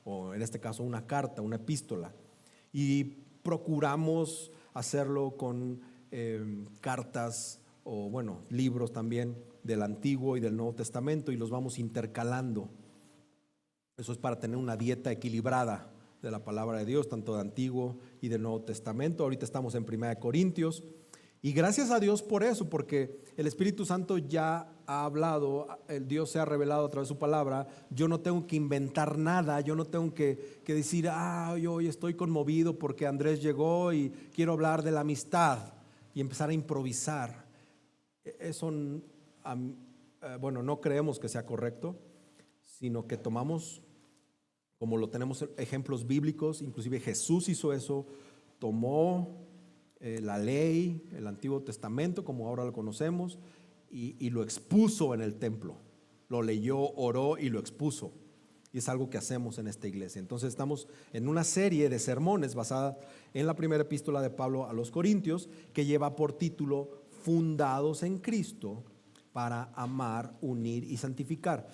o en este caso una carta, una epístola. Y procuramos hacerlo con cartas o bueno, libros también del Antiguo y del Nuevo Testamento, y los vamos intercalando. Eso es para tener una dieta equilibrada de la palabra de Dios, tanto del Antiguo y del Nuevo Testamento. Ahorita estamos en 1 Corintios. Y gracias a Dios por eso, porque el Espíritu Santo ya ha hablado, el Dios se ha revelado a través de su palabra. Yo no tengo que inventar nada, yo no tengo que decir, yo hoy estoy conmovido porque Andrés llegó y quiero hablar de la amistad y empezar a improvisar. Eso, bueno, no creemos que sea correcto, sino que tomamos, como lo tenemos ejemplos bíblicos, inclusive Jesús hizo eso, tomó la ley, el Antiguo Testamento, como ahora lo conocemos, y lo expuso en el templo. Lo leyó, oró y lo expuso. Y es algo que hacemos en esta iglesia. Entonces estamos en una serie de sermones basada en la primera epístola de Pablo a los Corintios, que lleva por título Fundados en Cristo para amar, unir y santificar.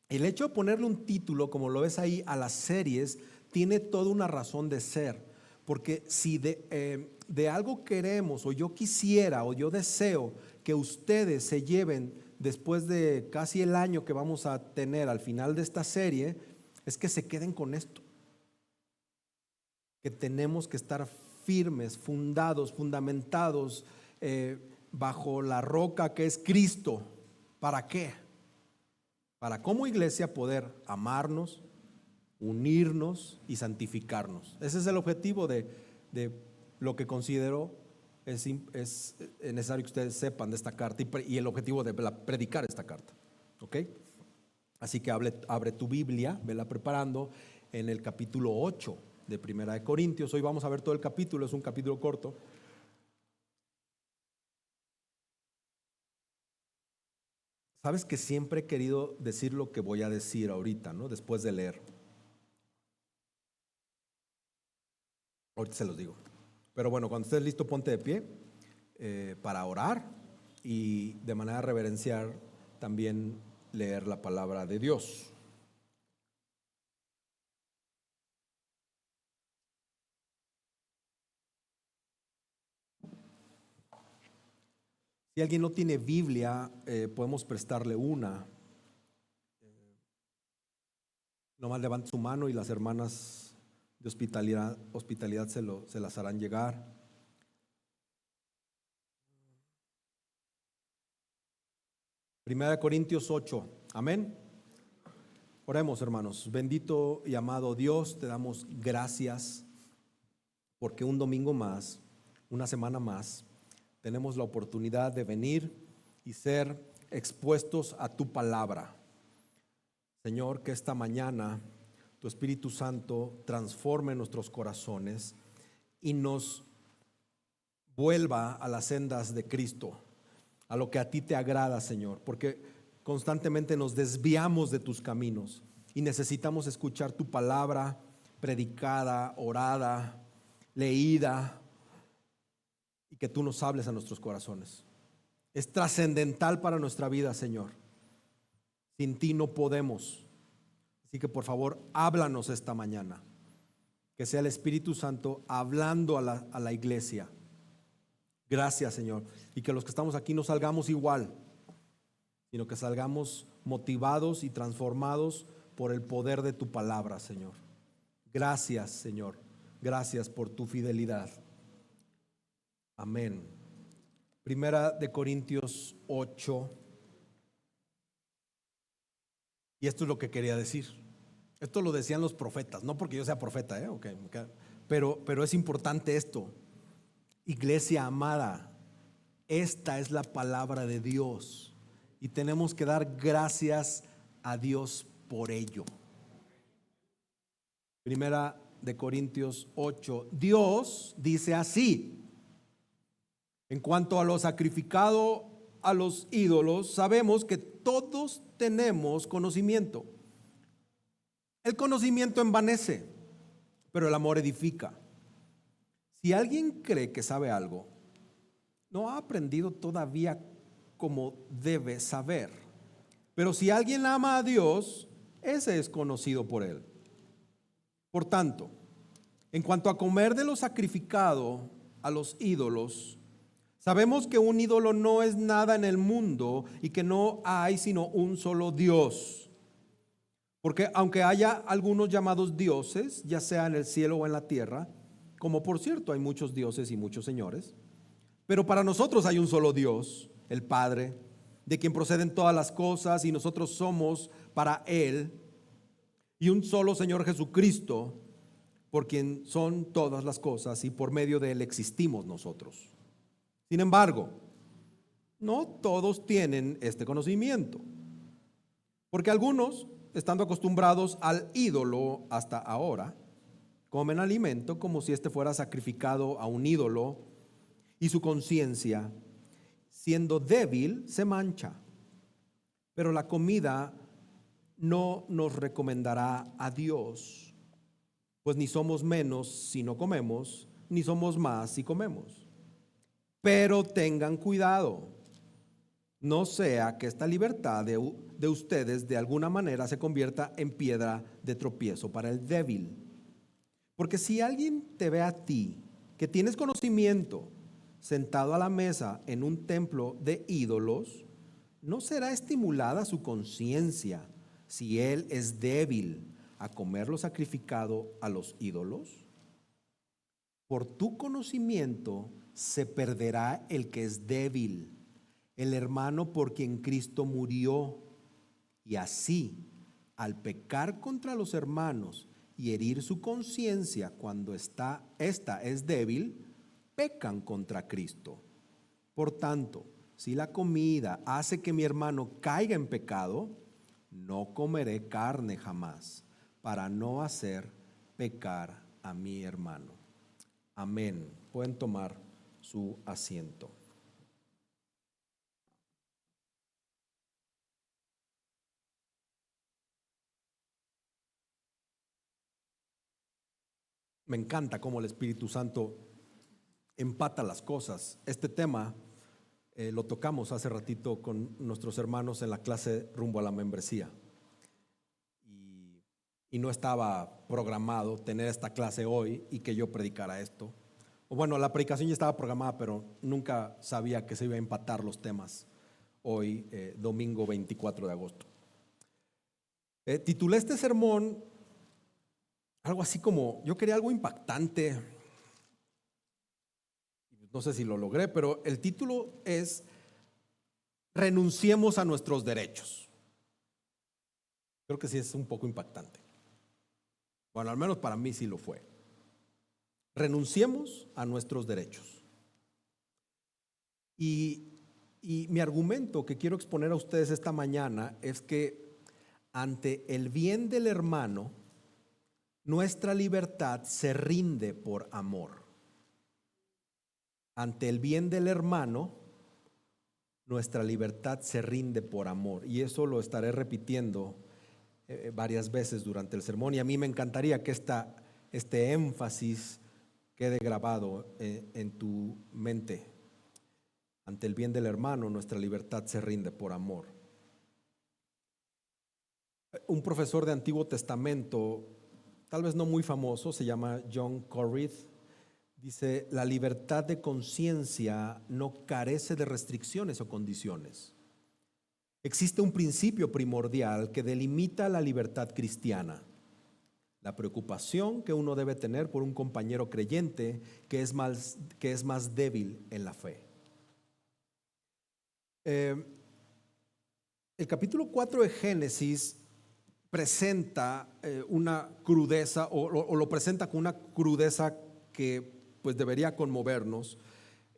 El hecho de ponerle un título, como lo ves ahí, a las series, tiene toda una razón de ser. Porque si de algo queremos, o yo quisiera, o yo deseo que ustedes se lleven después de casi el año que vamos a tener al final de esta serie, es que se queden con esto. Que tenemos que estar firmes, fundados, fundamentados bajo la roca que es Cristo. ¿Para qué? Para como iglesia poder amarnos, unirnos y santificarnos. Ese es el objetivo de lo que considero es necesario que ustedes sepan de esta carta y el objetivo de predicar esta carta. ¿Ok? Así que abre tu Biblia, vela preparando en el capítulo 8 de 1 Corintios. Hoy vamos a ver todo el capítulo, es un capítulo corto. Sabes que siempre he querido decir lo que voy a decir ahorita, ¿no? Después de leer. Ahorita se los digo. Pero bueno, cuando estés listo, ponte de pie para orar y de manera reverencial también leer la palabra de Dios. Si alguien no tiene Biblia, podemos prestarle una. Nomás levante su mano y las hermanas de hospitalidad se las harán llegar. Primera de Corintios 8, amén. Oremos, hermanos. Bendito y amado Dios, te damos gracias porque un domingo más, una semana más, tenemos la oportunidad de venir y ser expuestos a tu palabra. Señor, que esta mañana tu Espíritu Santo transforme nuestros corazones y nos vuelva a las sendas de Cristo, a lo que a ti te agrada, Señor, porque constantemente nos desviamos de tus caminos y necesitamos escuchar tu palabra predicada, orada, leída, y que tú nos hables a nuestros corazones. Es trascendental para nuestra vida, Señor. Sin ti no podemos. Así que por favor, háblanos esta mañana. Que sea el Espíritu Santo hablando a la iglesia. Gracias, Señor. Y que los que estamos aquí no salgamos igual, sino que salgamos motivados y transformados por el poder de tu palabra, Señor. Gracias, Señor. Gracias por tu fidelidad. Amén. Primera de Corintios 8. Y esto es lo que quería decir. Esto lo decían los profetas, no porque yo sea profeta, okay. Pero es importante esto. Iglesia amada, esta es la palabra de Dios y tenemos que dar gracias a Dios por ello. Primera de Corintios 8. Dios dice así: en cuanto a lo sacrificado a los ídolos, sabemos que todos tenemos conocimiento. El conocimiento envanece, pero el amor edifica. Si alguien cree que sabe algo, no ha aprendido todavía como debe saber. Pero si alguien ama a Dios, ese es conocido por él. Por tanto, en cuanto a comer de lo sacrificado a los ídolos, sabemos que un ídolo no es nada en el mundo y que no hay sino un solo Dios. Porque aunque haya algunos llamados dioses, ya sea en el cielo o en la tierra, como por cierto hay muchos dioses y muchos señores, pero para nosotros hay un solo Dios, el Padre, de quien proceden todas las cosas y nosotros somos para Él, y un solo Señor Jesucristo, por quien son todas las cosas y por medio de Él existimos nosotros. Sin embargo, no todos tienen este conocimiento, porque algunos, estando acostumbrados al ídolo hasta ahora, comen alimento como si éste fuera sacrificado a un ídolo, y su conciencia, siendo débil, se mancha. Pero la comida no nos recomendará a Dios, pues ni somos menos si no comemos, ni somos más si comemos. Pero tengan cuidado, no sea que esta libertad de ustedes de alguna manera se convierta en piedra de tropiezo para el débil. Porque si alguien te ve a ti, que tienes conocimiento, sentado a la mesa en un templo de ídolos, ¿no será estimulada su conciencia si él es débil a comer lo sacrificado a los ídolos? Por tu conocimiento se perderá el que es débil, el hermano por quien Cristo murió, y así, al pecar contra los hermanos y herir su conciencia cuando esta es débil, pecan contra Cristo. Por tanto, si la comida hace que mi hermano caiga en pecado, no comeré carne jamás, para no hacer pecar a mi hermano. Amén. Pueden tomar su asiento. Me encanta cómo el Espíritu Santo empata las cosas. Este tema lo tocamos hace ratito con nuestros hermanos en la clase rumbo a la membresía. Y no estaba programado tener esta clase hoy y que yo predicara esto. O bueno, la predicación ya estaba programada, pero nunca sabía que se iba a empatar los temas hoy, domingo 24 de agosto. Titulé este sermón algo así como, yo quería algo impactante. No sé si lo logré, pero el título es Renunciemos a nuestros derechos. Creo que sí es un poco impactante. Bueno, al menos para mí sí lo fue. Renunciemos a nuestros derechos. Y mi argumento que quiero exponer a ustedes esta mañana es que ante el bien del hermano, nuestra libertad se rinde por amor. Ante el bien del hermano, nuestra libertad se rinde por amor. Y eso lo estaré repitiendo varias veces durante el sermón. Y a mí me encantaría que este énfasis quede grabado en tu mente. Ante el bien del hermano, nuestra libertad se rinde por amor. Un profesor de Antiguo Testamento, tal vez no muy famoso, se llama John Corrith, dice: la libertad de conciencia no carece de restricciones o condiciones. Existe un principio primordial que delimita la libertad cristiana: la preocupación que uno debe tener por un compañero creyente que es más débil en la fe. El capítulo 4 de Génesis presenta una crudeza, o lo presenta con una crudeza que pues debería conmovernos,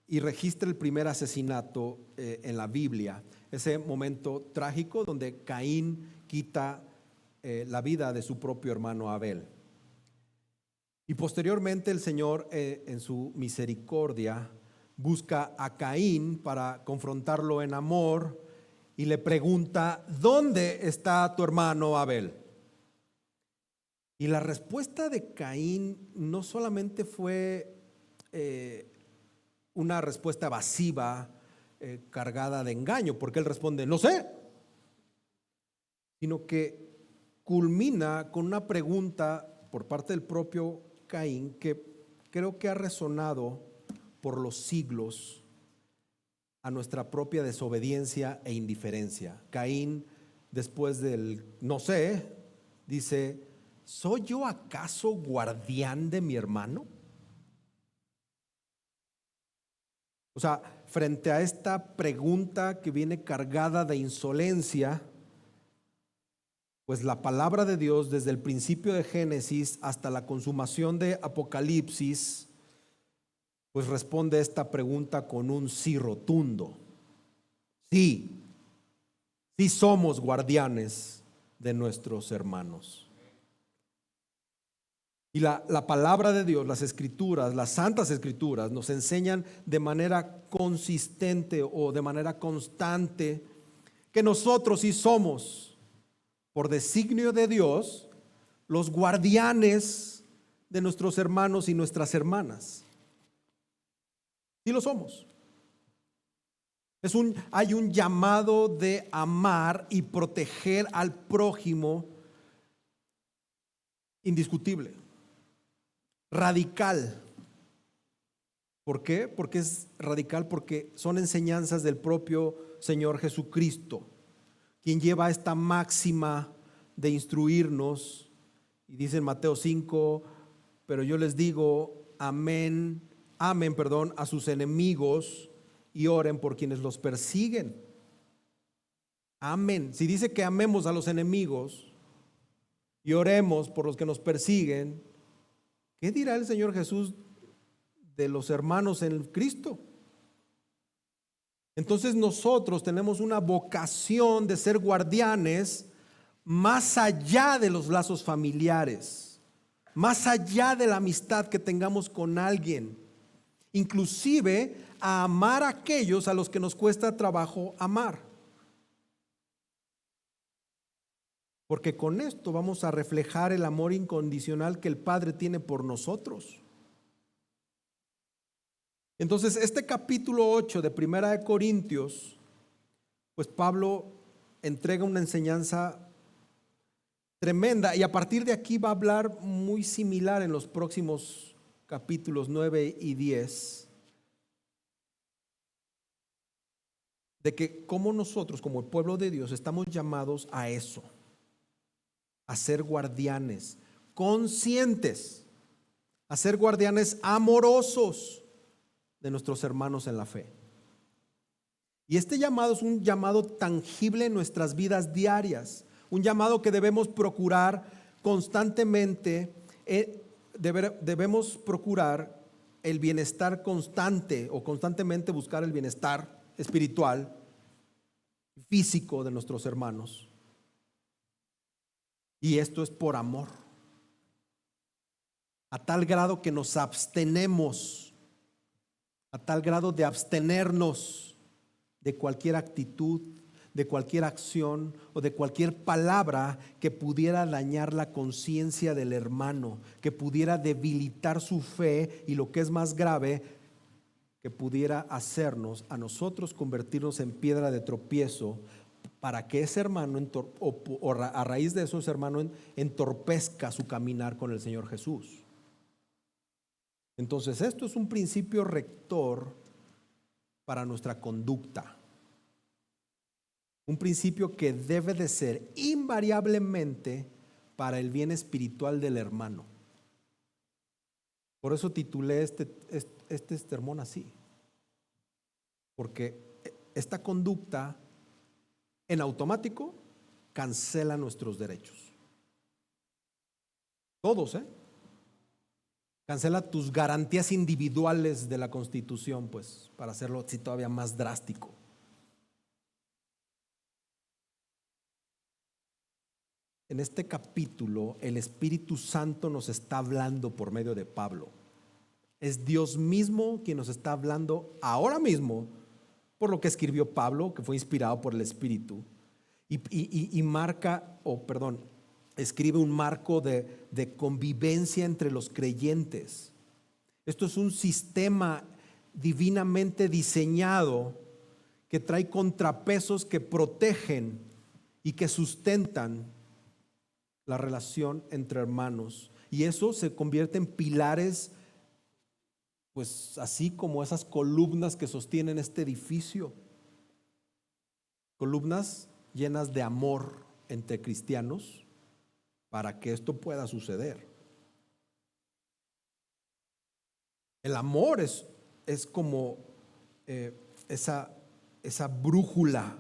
y registra el primer asesinato en la Biblia, ese momento trágico donde Caín quita la vida de su propio hermano Abel. Y posteriormente el Señor en su misericordia busca a Caín para confrontarlo en amor y le pregunta: ¿dónde está tu hermano Abel? Y la respuesta de Caín no solamente fue una respuesta evasiva, cargada de engaño, porque él responde: no sé, sino que culmina con una pregunta por parte del propio Caín que creo que ha resonado por los siglos a nuestra propia desobediencia e indiferencia. Caín, después del no sé, dice: ¿soy yo acaso guardián de mi hermano? O sea, frente a esta pregunta que viene cargada de insolencia, pues la palabra de Dios, desde el principio de Génesis hasta la consumación de Apocalipsis, pues responde a esta pregunta con un sí rotundo. Sí, sí somos guardianes de nuestros hermanos. Y la palabra de Dios, las escrituras, las santas escrituras, nos enseñan de manera consistente o de manera constante que nosotros sí somos, por designio de Dios, los guardianes de nuestros hermanos y nuestras hermanas. Sí lo somos. Hay un llamado de amar y proteger al prójimo indiscutible, radical. ¿Por qué? Porque es radical, porque son enseñanzas del propio Señor Jesucristo, quien lleva esta máxima de instruirnos. Y dice en Mateo 5: pero yo les digo, amen a sus enemigos y oren por quienes los persiguen. Amén. Si dice que amemos a los enemigos y oremos por los que nos persiguen, ¿qué dirá el Señor Jesús de los hermanos en Cristo? Entonces nosotros tenemos una vocación de ser guardianes más allá de los lazos familiares, más allá de la amistad que tengamos con alguien, inclusive a amar a aquellos a los que nos cuesta trabajo amar. Porque con esto vamos a reflejar el amor incondicional que el Padre tiene por nosotros. Entonces, este capítulo 8 de Primera de Corintios, pues Pablo entrega una enseñanza tremenda, y a partir de aquí va a hablar muy similar en los próximos capítulos 9 y 10, de que como nosotros, como el pueblo de Dios, estamos llamados a eso, a ser guardianes conscientes, a ser guardianes amorosos de nuestros hermanos en la fe. Y este llamado es un llamado tangible en nuestras vidas diarias, un llamado que debemos procurar constantemente. Debemos procurar el bienestar constante, o constantemente buscar el bienestar espiritual, físico de nuestros hermanos. Y esto es por amor, a tal grado que nos abstenemos, a tal grado de abstenernos de cualquier actitud, de cualquier acción o de cualquier palabra que pudiera dañar la conciencia del hermano, que pudiera debilitar su fe, y lo que es más grave, que pudiera hacernos a nosotros convertirnos en piedra de tropiezo, para que ese hermano o a raíz de eso ese hermano entorpezca su caminar con el Señor Jesús. Entonces esto es un principio rector para nuestra conducta, un principio que debe de ser invariablemente para el bien espiritual del hermano. Por eso titulé este sermón así, porque esta conducta en automático cancela nuestros derechos. Todos, cancela tus garantías individuales de la Constitución, pues, para hacerlo así todavía más drástico. En este capítulo, el Espíritu Santo nos está hablando por medio de Pablo. Es Dios mismo quien nos está hablando ahora mismo por lo que escribió Pablo, que fue inspirado por el Espíritu, escribe un marco de convivencia entre los creyentes. Esto es un sistema divinamente diseñado que trae contrapesos que protegen y que sustentan la relación entre hermanos. Y eso se convierte en pilares, pues así como esas columnas que sostienen este edificio. Columnas llenas de amor entre cristianos para que esto pueda suceder. El amor es como esa brújula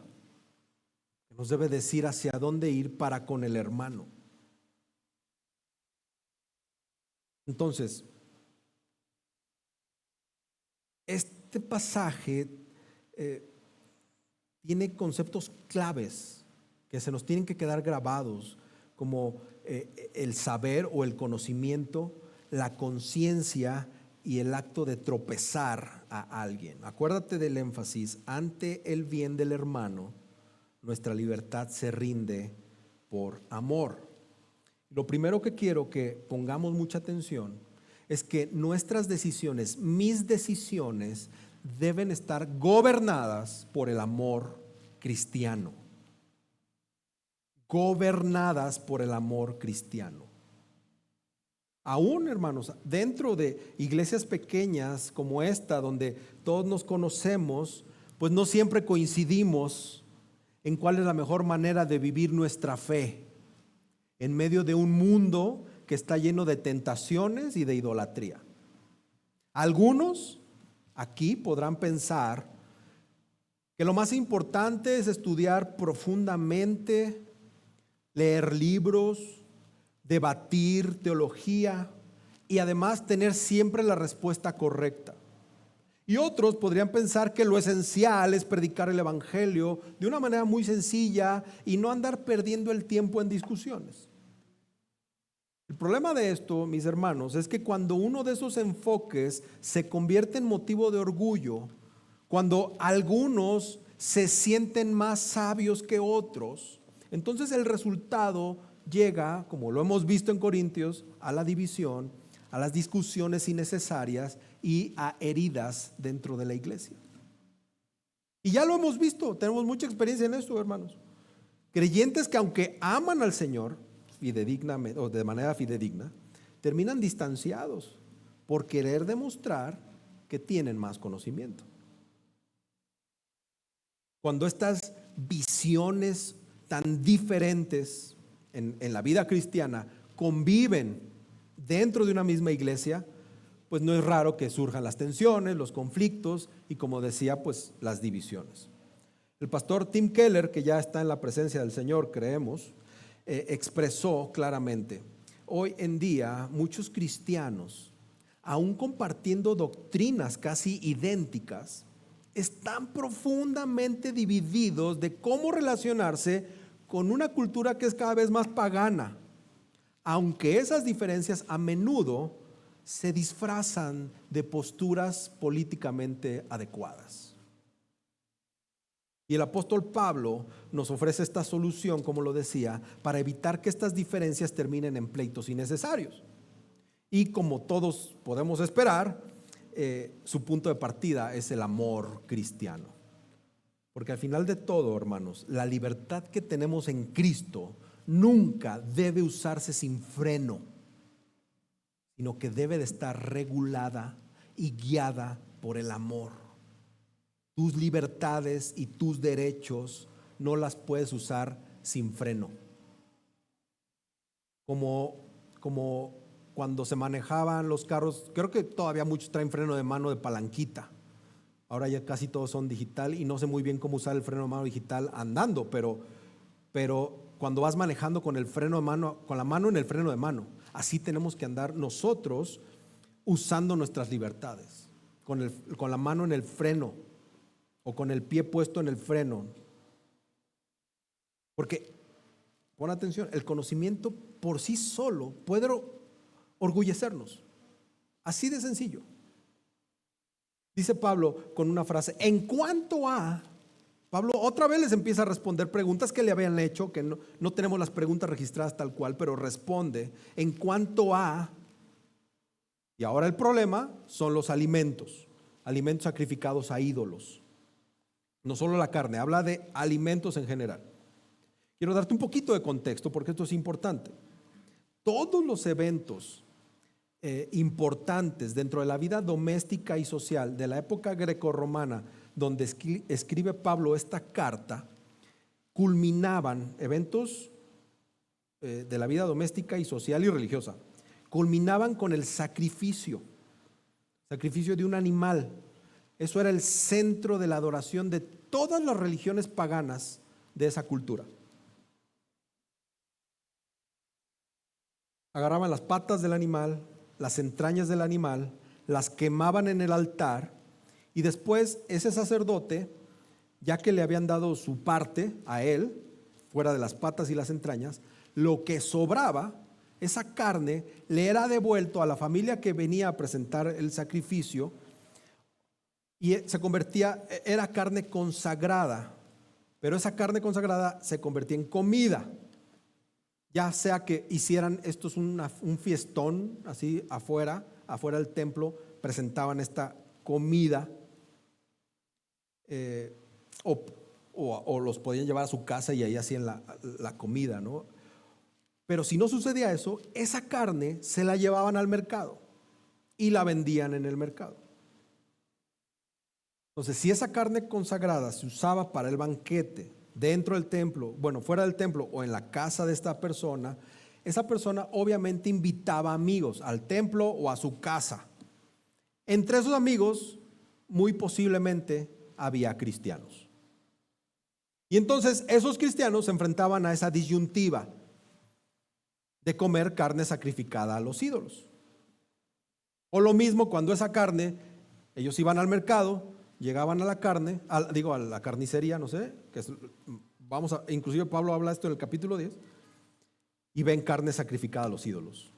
que nos debe decir hacia dónde ir para con el hermano. Entonces, este pasaje tiene conceptos claves que se nos tienen que quedar grabados, como el saber o el conocimiento, la conciencia y el acto de tropezar a alguien. Acuérdate del énfasis: ante el bien del hermano, nuestra libertad se rinde por amor. Lo primero que quiero que pongamos mucha atención es que nuestras decisiones, mis decisiones, deben estar gobernadas por el amor cristiano. Gobernadas por el amor cristiano. Aún, hermanos, dentro de iglesias pequeñas como esta, donde todos nos conocemos, pues no siempre coincidimos en cuál es la mejor manera de vivir nuestra fe en medio de un mundo que está lleno de tentaciones y de idolatría. Algunos aquí podrán pensar que lo más importante es estudiar profundamente, leer libros, debatir teología y además tener siempre la respuesta correcta. Y otros podrían pensar que lo esencial es predicar el evangelio de una manera muy sencilla y no andar perdiendo el tiempo en discusiones. El problema de esto, mis hermanos, es que cuando uno de esos enfoques se convierte en motivo de orgullo, cuando algunos se sienten más sabios que otros, entonces el resultado llega, como lo hemos visto en Corintios, a la división, a las discusiones innecesarias y a heridas dentro de la iglesia. Y ya lo hemos visto, tenemos mucha experiencia en esto, hermanos. Creyentes que aunque aman al Señor fidedignamente o de manera fidedigna, terminan distanciados por querer demostrar que tienen más conocimiento. Cuando estas visiones tan diferentes en la vida cristiana conviven dentro de una misma iglesia, pues no es raro que surjan las tensiones, los conflictos y, como decía, pues las divisiones. El pastor Tim Keller, que ya está en la presencia del Señor, creemos, expresó claramente: hoy en día muchos cristianos, aún compartiendo doctrinas casi idénticas, están profundamente divididos de cómo relacionarse con una cultura que es cada vez más pagana, aunque esas diferencias a menudo se disfrazan de posturas políticamente adecuadas. Y el apóstol Pablo nos ofrece esta solución, como lo decía, para evitar que estas diferencias terminen en pleitos innecesarios. Y como todos podemos esperar, su punto de partida es el amor cristiano. Porque al final de todo, hermanos, la libertad que tenemos en Cristo nunca debe usarse sin freno, sino que debe de estar regulada y guiada por el amor. Tus libertades y tus derechos no las puedes usar sin freno. Como cuando se manejaban los carros, creo que todavía muchos traen freno de mano de palanquita. Ahora ya casi todos son digital y no sé muy bien cómo usar el freno de mano digital andando, pero cuando vas manejando con el freno de mano, con la mano en el freno de mano, así tenemos que andar nosotros usando nuestras libertades, con la mano en el freno o con el pie puesto en el freno. Porque, pon atención, el conocimiento por sí solo puede orgullecernos. Así de sencillo. Dice Pablo con una frase: en cuanto a, Pablo otra vez les empieza a responder preguntas que le habían hecho, que no tenemos las preguntas registradas tal cual, pero responde: en cuanto a, y ahora el problema son los alimentos sacrificados a ídolos. No solo la carne, habla de alimentos en general. Quiero darte un poquito de contexto porque esto es importante. todos los eventos importantes dentro de la vida doméstica y social de la época grecorromana, donde escribe Pablo esta carta, culminaban, eventos de la vida doméstica y social y religiosa, culminaban con el sacrificio de un animal. Eso era el centro de la adoración de todas las religiones paganas de esa cultura. Agarraban las patas del animal, las entrañas del animal, las quemaban en el altar, y después ese sacerdote, ya que le habían dado su parte a él, fuera de las patas y las entrañas, lo que sobraba, esa carne, le era devuelto a la familia que venía a presentar el sacrificio, y se convertía, era carne consagrada, pero esa carne consagrada se convertía en comida. Ya sea que hicieran, esto es un fiestón, así afuera del templo, presentaban esta comida, o los podían llevar a su casa y ahí hacían la comida, ¿no? Pero si no sucedía eso, esa carne se la llevaban al mercado y la vendían en el mercado. Entonces, si esa carne consagrada se usaba para el banquete dentro del templo, bueno, fuera del templo o en la casa de esta persona, esa persona obviamente invitaba amigos al templo o a su casa. Entre esos amigos, muy posiblemente había cristianos. Y entonces esos cristianos se enfrentaban a esa disyuntiva de comer carne sacrificada a los ídolos. O lo mismo cuando esa carne, ellos iban al mercado, llegaban a la carne, a la carnicería, no sé, inclusive Pablo habla esto en el capítulo 10, y ven carne sacrificada a los ídolos.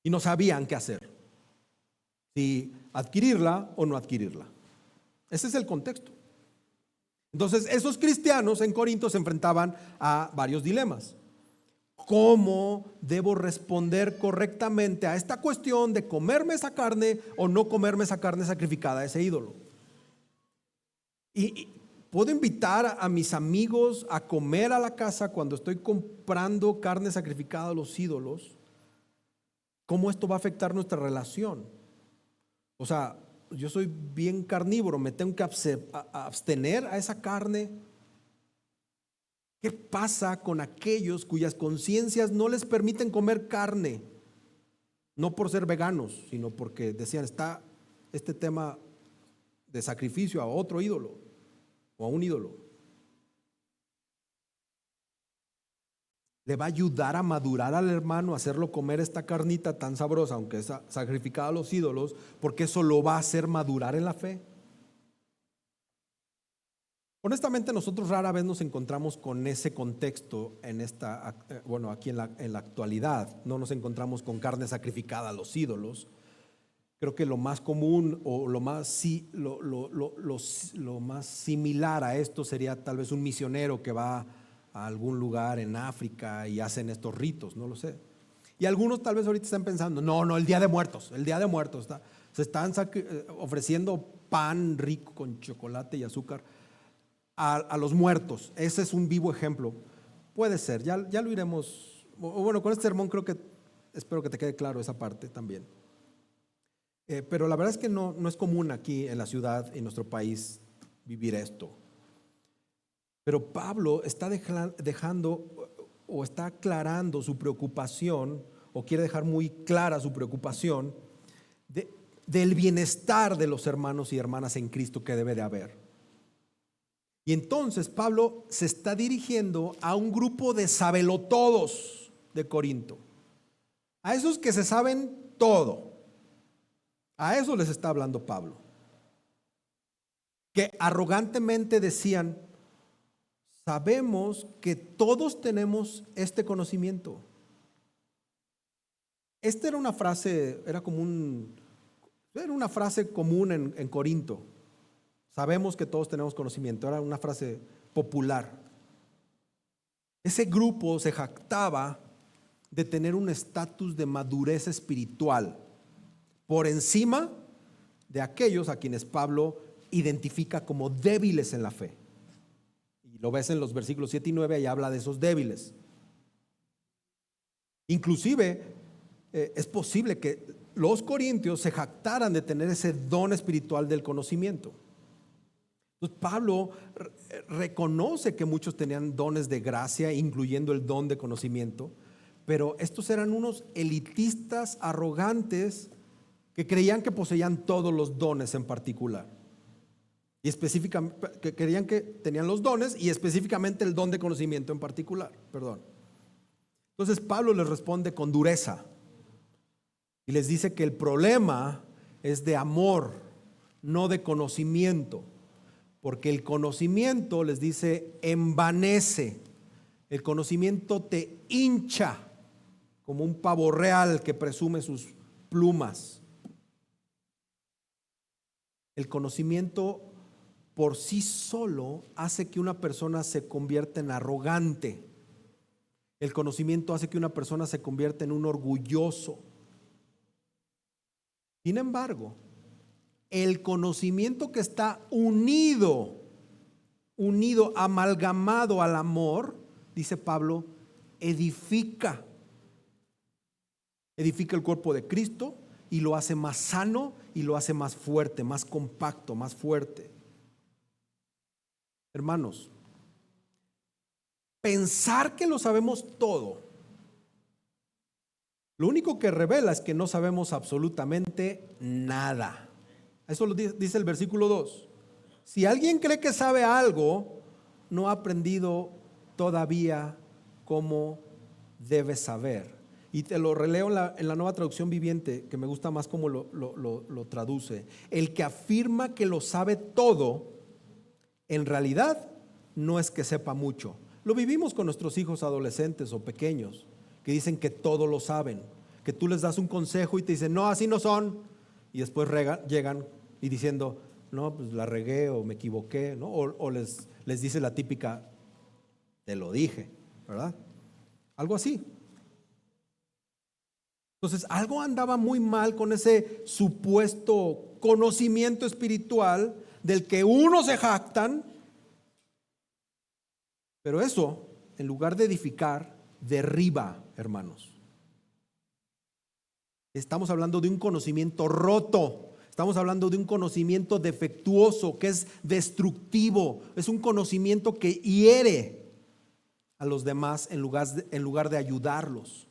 Y no sabían qué hacer, si adquirirla o no adquirirla. Ese es el contexto. Entonces, esos cristianos en Corinto se enfrentaban a varios dilemas. ¿Cómo debo responder correctamente a esta cuestión de comerme esa carne o no comerme esa carne sacrificada a ese ídolo? Y puedo invitar a mis amigos a comer a la casa cuando estoy comprando carne sacrificada a los ídolos. ¿Cómo esto va a afectar nuestra relación? O sea, yo soy bien carnívoro, me tengo que abstener a esa carne. ¿Qué pasa con aquellos cuyas conciencias no les permiten comer carne? No por ser veganos, sino porque decían, está este tema de sacrificio a otro ídolo o a un ídolo. Le va a ayudar a madurar al hermano, a hacerlo comer esta carnita tan sabrosa, aunque es sacrificada a los ídolos, porque eso lo va a hacer madurar en la fe. Honestamente, nosotros rara vez nos encontramos con ese contexto aquí en la actualidad. No nos encontramos con carne sacrificada a los ídolos. Creo que lo más común o lo más similar a esto sería tal vez un misionero que va a algún lugar en África y hacen estos ritos, no lo sé. Y algunos tal vez ahorita están pensando, no, el Día de Muertos, se están ofreciendo pan rico con chocolate y azúcar a los muertos. Ese es un vivo ejemplo. Puede ser, ya lo iremos. Bueno, con este sermón espero que te quede claro esa parte también. Pero la verdad es que no es común aquí en la ciudad, en nuestro país, vivir esto. Pero Pablo está dejando o está aclarando su preocupación, o quiere dejar muy clara su preocupación del bienestar de los hermanos y hermanas en Cristo que debe de haber. Y entonces Pablo se está dirigiendo a un grupo de sabelotodos de Corinto, a esos que se saben todo. A eso les está hablando Pablo, que arrogantemente decían, sabemos que todos tenemos este conocimiento. Esta era una frase, era una frase común en Corinto. Sabemos que todos tenemos conocimiento, era una frase popular. Ese grupo se jactaba de tener un estatus de madurez espiritual por encima de aquellos a quienes Pablo identifica como débiles en la fe. Y lo ves en los versículos 7 y 9, ahí habla de esos débiles. Inclusive es posible que los corintios se jactaran de tener ese don espiritual del conocimiento. Entonces Pablo reconoce que muchos tenían dones de gracia, incluyendo el don de conocimiento, pero estos eran unos elitistas arrogantes que creían que poseían todos los dones en particular. Y específicamente, que creían que tenían los dones y específicamente el don de conocimiento en particular. Entonces Pablo les responde con dureza y les dice que el problema es de amor, no de conocimiento, porque el conocimiento, les dice, envanece. El conocimiento te hincha como un pavo real que presume sus plumas. El conocimiento por sí solo hace que una persona se convierta en arrogante. El conocimiento hace que una persona se convierta en un orgulloso. Sin embargo, el conocimiento que está unido, amalgamado al amor, dice Pablo, edifica el cuerpo de Cristo y lo hace más sano y lo hace más fuerte, más compacto, más fuerte. Hermanos, pensar que lo sabemos todo, lo único que revela es que no sabemos absolutamente nada. Eso lo dice el versículo 2. Si alguien cree que sabe algo, no ha aprendido todavía cómo debe saber. Y te lo releo en la Nueva Traducción Viviente, que me gusta más cómo lo traduce. El que afirma que lo sabe todo, en realidad no es que sepa mucho. Lo vivimos con nuestros hijos adolescentes o pequeños, que dicen que todo lo saben, que tú les das un consejo y te dicen, no, así no son, y después llegan y diciendo, no, pues la regué o me equivoqué, ¿no? O les dice la típica, te lo dije, ¿verdad? Algo así. Entonces, algo andaba muy mal con ese supuesto conocimiento espiritual del que unos se jactan, pero eso, en lugar de edificar, derriba, hermanos. Estamos hablando de un conocimiento roto. Estamos hablando de un conocimiento defectuoso, que es destructivo. Es un conocimiento que hiere a los demás en lugar de ayudarlos.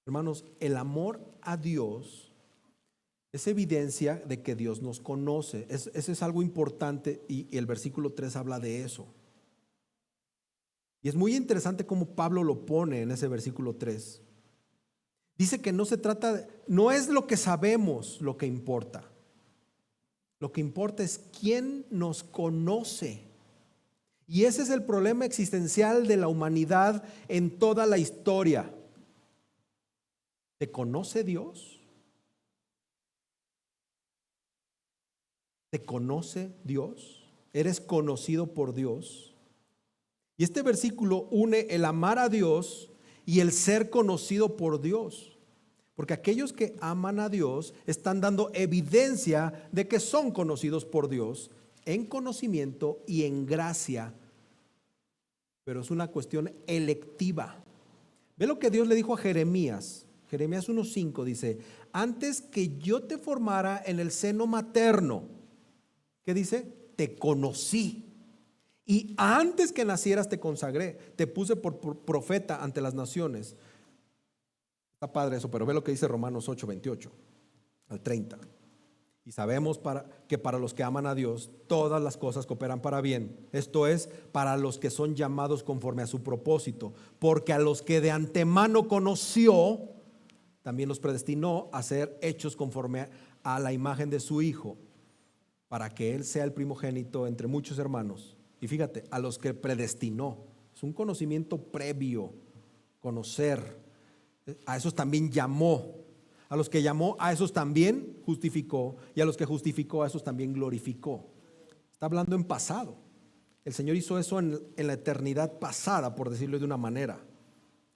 Hermanos, el amor a Dios es evidencia de que Dios nos conoce. Eso es algo importante y el versículo 3 habla de eso. Y es muy interesante cómo Pablo lo pone en ese versículo 3. Dice que no es lo que sabemos lo que importa. Lo que importa es quién nos conoce. Y ese es el problema existencial de la humanidad en toda la historia. ¿Te conoce Dios? ¿Te conoce Dios? ¿Eres conocido por Dios? Y este versículo une el amar a Dios y el ser conocido por Dios. Porque aquellos que aman a Dios están dando evidencia de que son conocidos por Dios en conocimiento y en gracia. Pero es una cuestión electiva. Ve lo que Dios le dijo a Jeremías. Jeremías 1:5 dice, antes que yo te formara en el seno materno, ¿qué dice? Te conocí. Y antes que nacieras te consagré, te puse por profeta ante las naciones. Está padre eso, pero ve lo que dice Romanos 8:28 al 30. Y sabemos que para los que aman a Dios, todas las cosas cooperan para bien. Esto es, para los que son llamados conforme a su propósito. Porque a los que de antemano conoció, también los predestinó a ser hechos conforme a la imagen de su Hijo, para que Él sea el primogénito entre muchos hermanos. Y fíjate, a los que predestinó, es un conocimiento previo, conocer. A esos también llamó. A los que llamó, a esos también justificó. Y a los que justificó, a esos también glorificó. Está hablando en pasado. El Señor hizo eso en la eternidad pasada, por decirlo de una manera.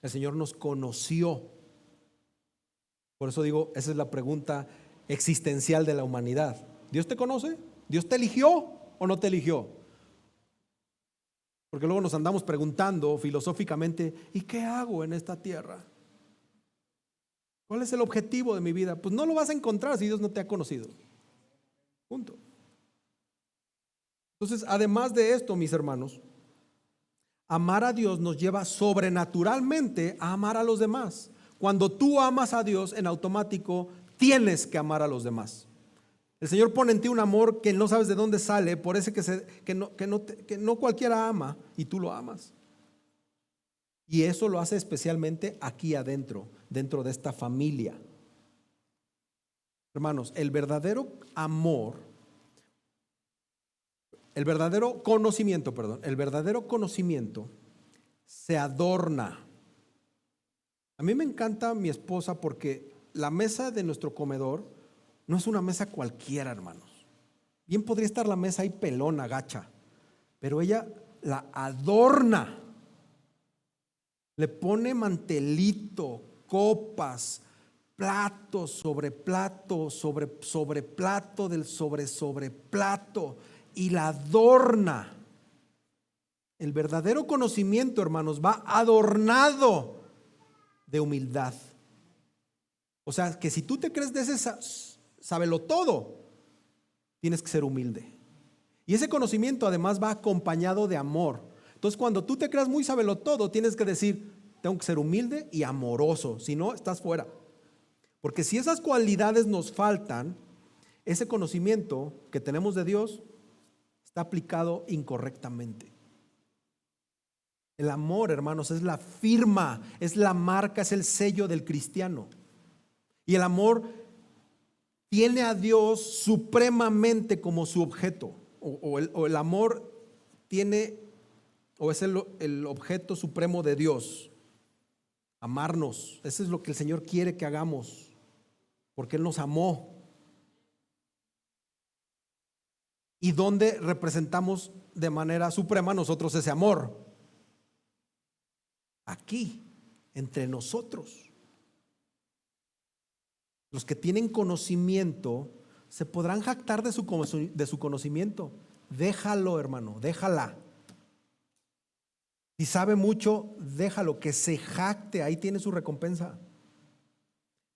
El Señor nos conoció. Por eso digo, esa es la pregunta existencial de la humanidad. ¿Dios te conoce? ¿Dios te eligió o no te eligió? Porque luego nos andamos preguntando filosóficamente, ¿y qué hago en esta tierra? ¿Cuál es el objetivo de mi vida? Pues no lo vas a encontrar si Dios no te ha conocido. Punto. Entonces, además de esto, mis hermanos, amar a Dios nos lleva sobrenaturalmente a amar a los demás. Cuando tú amas a Dios, en automático tienes que amar a los demás. El Señor pone en ti un amor que no sabes de dónde sale, por ese que no cualquiera ama, y tú lo amas. Y eso lo hace especialmente aquí adentro, dentro de esta familia. Hermanos, el verdadero conocimiento se adorna. A mí me encanta mi esposa porque la mesa de nuestro comedor no es una mesa cualquiera, hermanos. Bien podría estar la mesa ahí pelona, gacha, pero ella la adorna. Le pone mantelito, copas, plato sobre plato, sobre plato del sobre plato, y la adorna. El verdadero conocimiento, hermanos, va adornado de humildad. O sea, que si tú te crees de ese sábelo todo, tienes que ser humilde. Y ese conocimiento además va acompañado de amor. Entonces, cuando tú te creas muy sábelo todo, tienes que decir, tengo que ser humilde y amoroso, si no, estás fuera. Porque si esas cualidades nos faltan, ese conocimiento que tenemos de Dios está aplicado incorrectamente. El amor, hermanos, es la firma, es la marca, es el sello del cristiano. Y el amor tiene a Dios supremamente como su objeto, o el amor tiene, o es el objeto supremo de Dios. Amarnos, eso es lo que el Señor quiere que hagamos, porque Él nos amó. ¿Y dónde representamos de manera suprema nosotros ese amor? Aquí, entre nosotros. Los que tienen conocimiento se podrán jactar de su conocimiento. Déjalo, hermano, déjala. Si sabe mucho, déjalo, que se jacte, ahí tiene su recompensa.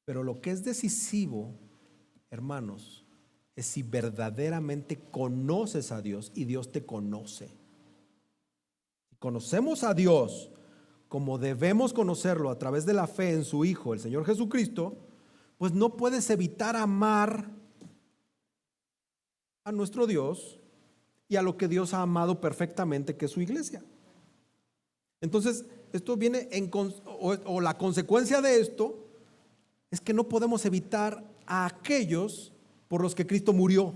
Pero lo que es decisivo, hermanos, es si verdaderamente conoces a Dios y Dios te conoce. Si conocemos a Dios como debemos conocerlo a través de la fe en su Hijo, el Señor Jesucristo, pues no puedes evitar amar a nuestro Dios y a lo que Dios ha amado perfectamente, que es su iglesia. Entonces, esto viene o la consecuencia de esto es que no podemos evitar a aquellos por los que Cristo murió.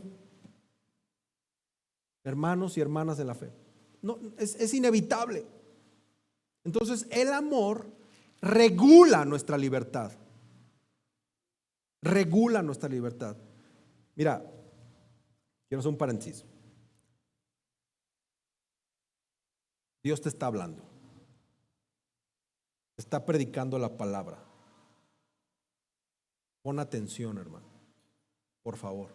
Hermanos y hermanas de la fe. No, es inevitable. Entonces, el amor regula nuestra libertad. Regula nuestra libertad. Mira, quiero hacer un paréntesis. Dios te está hablando. Te está predicando la palabra. Pon atención, hermano. Por favor.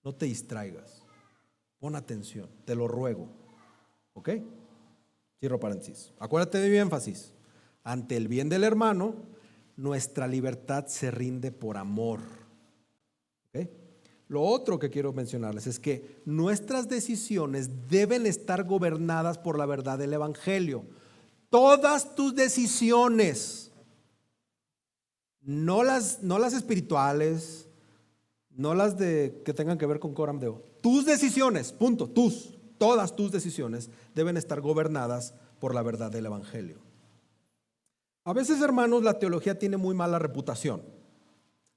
No te distraigas. Pon atención. Te lo ruego. ¿Ok? Cierro paréntesis. Acuérdate de mi énfasis. Ante el bien del hermano, nuestra libertad se rinde por amor. ¿Ok? Lo otro que quiero mencionarles es que nuestras decisiones deben estar gobernadas por la verdad del Evangelio. Todas tus decisiones, no las espirituales, no las que tengan que ver con Coram Deo. Tus decisiones, punto, todas tus decisiones deben estar gobernadas por la verdad del Evangelio. A veces, hermanos, la teología tiene muy mala reputación.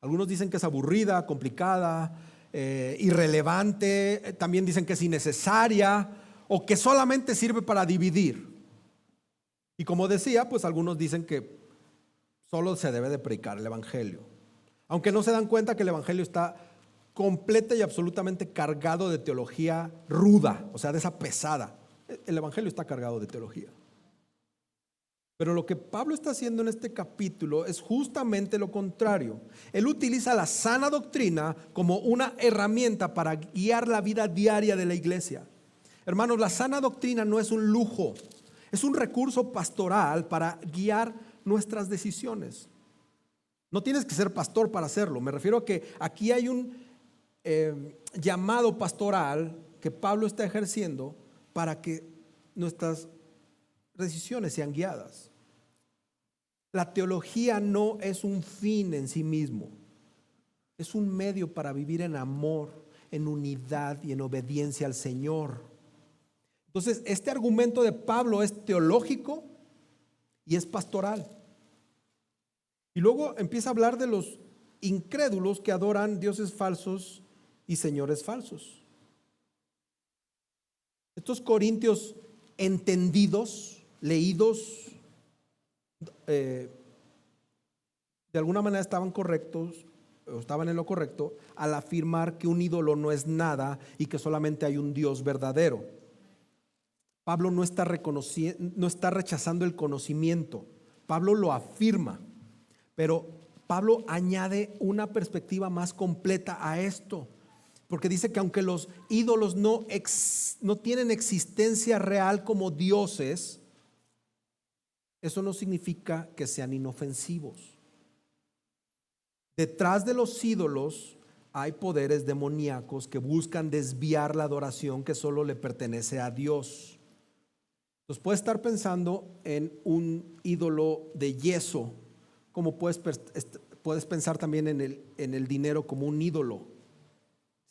Algunos dicen que es aburrida, complicada, irrelevante. También dicen que es innecesaria o que solamente sirve para dividir. Y como decía, pues algunos dicen que solo se debe de predicar el Evangelio. Aunque no se dan cuenta que el Evangelio está completa y absolutamente cargado de teología ruda, o sea, de esa pesada. El Evangelio está cargado de teología. Pero lo que Pablo está haciendo en este capítulo es justamente lo contrario. Él utiliza la sana doctrina como una herramienta para guiar la vida diaria de la iglesia. Hermanos, la sana doctrina no es un lujo, es un recurso pastoral para guiar nuestras decisiones. No tienes que ser pastor para hacerlo. Me refiero a que aquí hay un llamado pastoral que Pablo está ejerciendo para que nuestras decisiones sean guiadas. La teología no es un fin en sí mismo, es un medio para vivir en amor, en unidad y en obediencia al Señor. Entonces, este argumento de Pablo es teológico y es pastoral. Y luego empieza a hablar de los incrédulos que adoran dioses falsos y señores falsos. Estos corintios entendidos, leídos, de alguna manera estaban correctos o estaban en lo correcto al afirmar que un ídolo no es nada y que solamente hay un Dios verdadero. Pablo no está rechazando el conocimiento, Pablo lo afirma, pero Pablo añade una perspectiva más completa a esto, porque dice que aunque los ídolos no tienen existencia real como dioses, eso no significa que sean inofensivos. Detrás de los ídolos hay poderes demoníacos que buscan desviar la adoración que solo le pertenece a Dios. Entonces puedes estar pensando en un ídolo de yeso, como puedes pensar también en el dinero como un ídolo.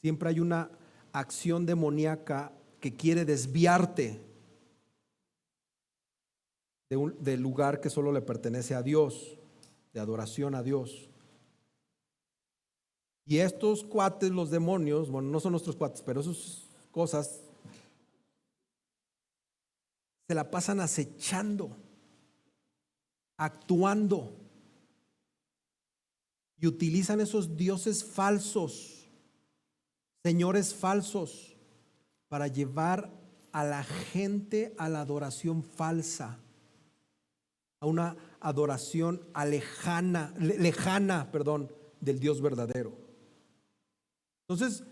Siempre hay una acción demoníaca que quiere desviarte del lugar que solo le pertenece a Dios, de adoración a Dios. Y estos cuates, los demonios, bueno, no son nuestros cuates, pero esas cosas se la pasan acechando, actuando, y utilizan esos dioses falsos, señores falsos, para llevar a la gente a la adoración falsa, a una adoración lejana, del Dios verdadero. Entonces,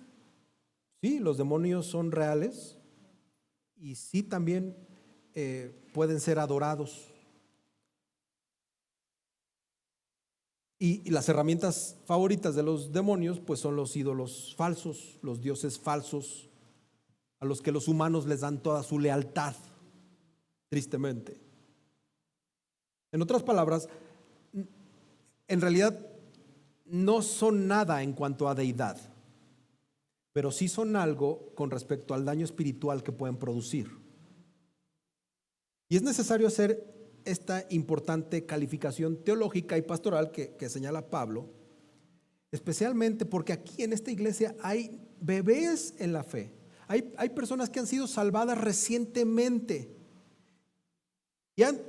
sí, los demonios son reales y sí también pueden ser adorados. Y las herramientas favoritas de los demonios pues son los ídolos falsos, los dioses falsos, a los que los humanos les dan toda su lealtad, tristemente. En otras palabras, en realidad no son nada en cuanto a deidad, pero sí son algo con respecto al daño espiritual que pueden producir. Y es necesario hacer esta importante calificación teológica y pastoral que señala Pablo, especialmente porque aquí en esta iglesia hay bebés en la fe. Hay personas que han sido salvadas recientemente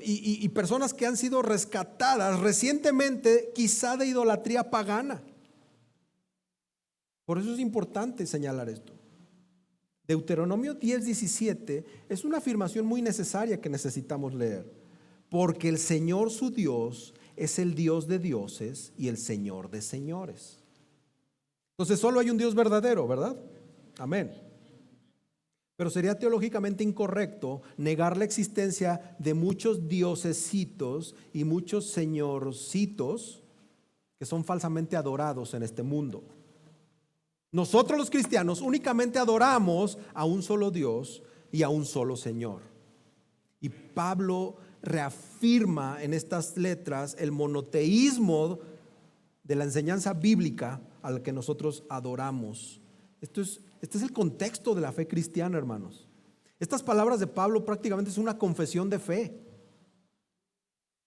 y personas que han sido rescatadas recientemente, quizá de idolatría pagana. Por eso es importante señalar esto. Deuteronomio 10:17 es una afirmación muy necesaria que necesitamos leer, porque el Señor su Dios es el Dios de dioses y el Señor de señores. Entonces solo hay un Dios verdadero, ¿verdad? Amén. Pero sería teológicamente incorrecto negar la existencia de muchos diosesitos y muchos señorcitos que son falsamente adorados en este mundo. Nosotros los cristianos únicamente adoramos a un solo Dios y a un solo Señor. Y Pablo reafirma en estas letras el monoteísmo de la enseñanza bíblica a la que nosotros adoramos. Este es el contexto de la fe cristiana, hermanos. Estas palabras de Pablo prácticamente es una confesión de fe.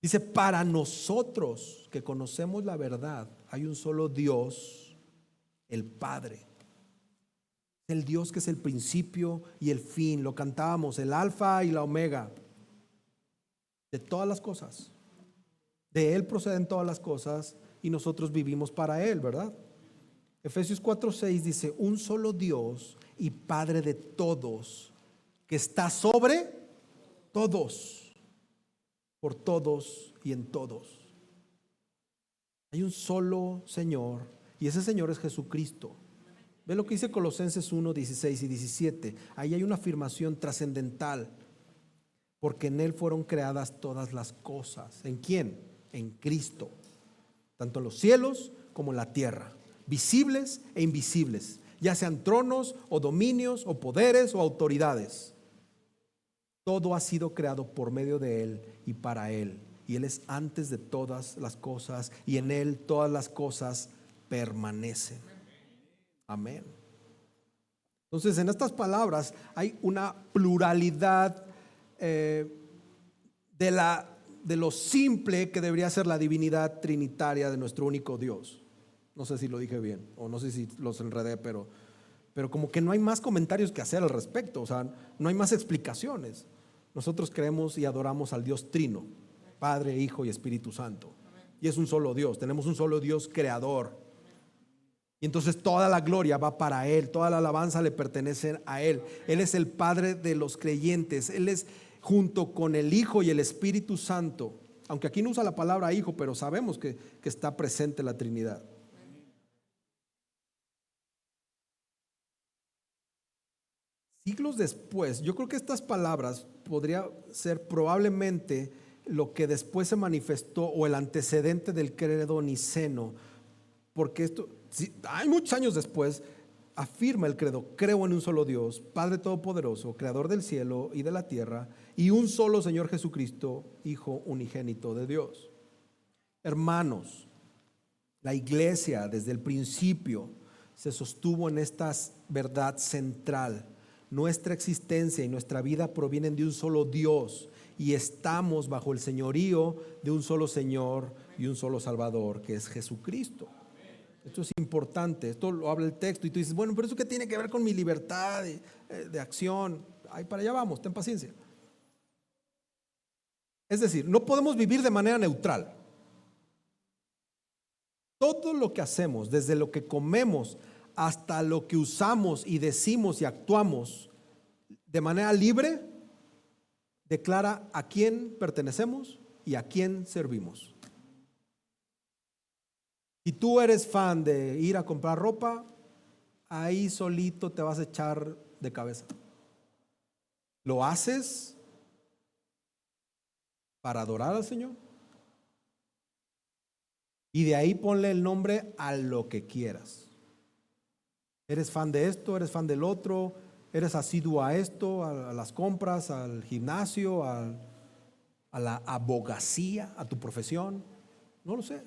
Dice, para nosotros que conocemos la verdad, hay un solo Dios, el Padre. El Dios que es el principio y el fin. Lo cantábamos, el alfa y la omega de todas las cosas. De Él proceden todas las cosas y nosotros vivimos para Él, ¿verdad? Efesios 4:6 dice, un solo Dios y Padre de todos, que está sobre todos, por todos y en todos. Hay un solo Señor y ese Señor es Jesucristo. Ve lo que dice Colosenses 1, 16 y 17. Ahí hay una afirmación trascendental. Porque en Él fueron creadas todas las cosas. ¿En quién? En Cristo. Tanto en los cielos como en la tierra. Visibles e invisibles. Ya sean tronos o dominios o poderes o autoridades. Todo ha sido creado por medio de Él y para Él. Y Él es antes de todas las cosas. Y en Él todas las cosas permanecen. Amén. Entonces, en estas palabras hay una pluralidad de lo simple que debería ser la divinidad trinitaria de nuestro único Dios. No sé si lo dije bien o no sé si los enredé, pero como que no hay más comentarios que hacer al respecto. O sea, no hay más explicaciones. Nosotros creemos y adoramos al Dios Trino, Padre, Hijo y Espíritu Santo. Y es un solo Dios, tenemos un solo Dios creador. Y entonces toda la gloria va para Él, toda la alabanza le pertenece a Él. Él es el Padre de los creyentes, Él es junto con el Hijo y el Espíritu Santo. Aunque aquí no usa la palabra Hijo, pero sabemos que está presente la Trinidad. Siglos después, yo creo que estas palabras podría ser probablemente lo que después se manifestó o el antecedente del credo niceno, porque esto, hay muchos años después, afirma el credo: creo en un solo Dios, Padre Todopoderoso, Creador del cielo y de la tierra, y un solo Señor Jesucristo, Hijo unigénito de Dios. Hermanos, la iglesia desde el principio se sostuvo en esta verdad central. Nuestra existencia y nuestra vida provienen de un solo Dios y estamos bajo el señorío de un solo Señor y un solo Salvador, que es Jesucristo. Esto es importante, esto lo habla el texto y tú dices, bueno, pero ¿eso qué tiene que ver con mi libertad de acción? Ahí para allá vamos, ten paciencia. Es decir, no podemos vivir de manera neutral. Todo lo que hacemos, desde lo que comemos hasta lo que usamos y decimos y actuamos de manera libre, declara a quién pertenecemos y a quién servimos. Si tú eres fan de ir a comprar ropa, ahí solito te vas a echar de cabeza. ¿Lo haces para adorar al Señor? Y de ahí ponle el nombre a lo que quieras. Eres fan de esto, eres fan del otro, eres asiduo a esto, a las compras, al gimnasio, a la abogacía, a tu profesión. No lo sé.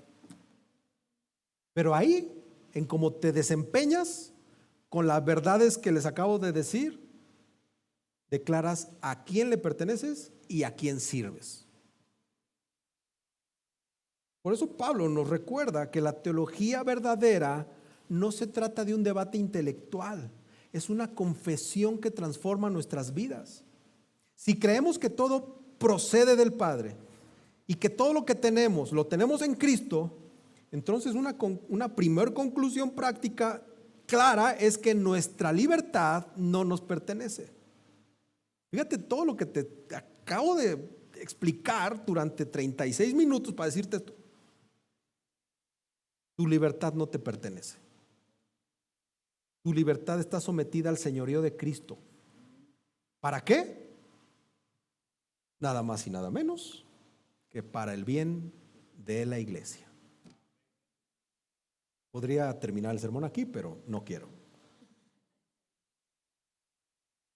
Pero ahí, en cómo te desempeñas con las verdades que les acabo de decir, declaras a quién le perteneces y a quién sirves. Por eso Pablo nos recuerda que la teología verdadera no se trata de un debate intelectual, es una confesión que transforma nuestras vidas. Si creemos que todo procede del Padre y que todo lo que tenemos lo tenemos en Cristo, entonces una primer conclusión práctica clara es que nuestra libertad no nos pertenece. Fíjate todo lo que te acabo de explicar durante 36 minutos para decirte esto. Tu libertad no te pertenece. Tu libertad está sometida al señorío de Cristo. ¿Para qué? Nada más y nada menos que para el bien de la iglesia. Podría terminar el sermón aquí, pero no quiero.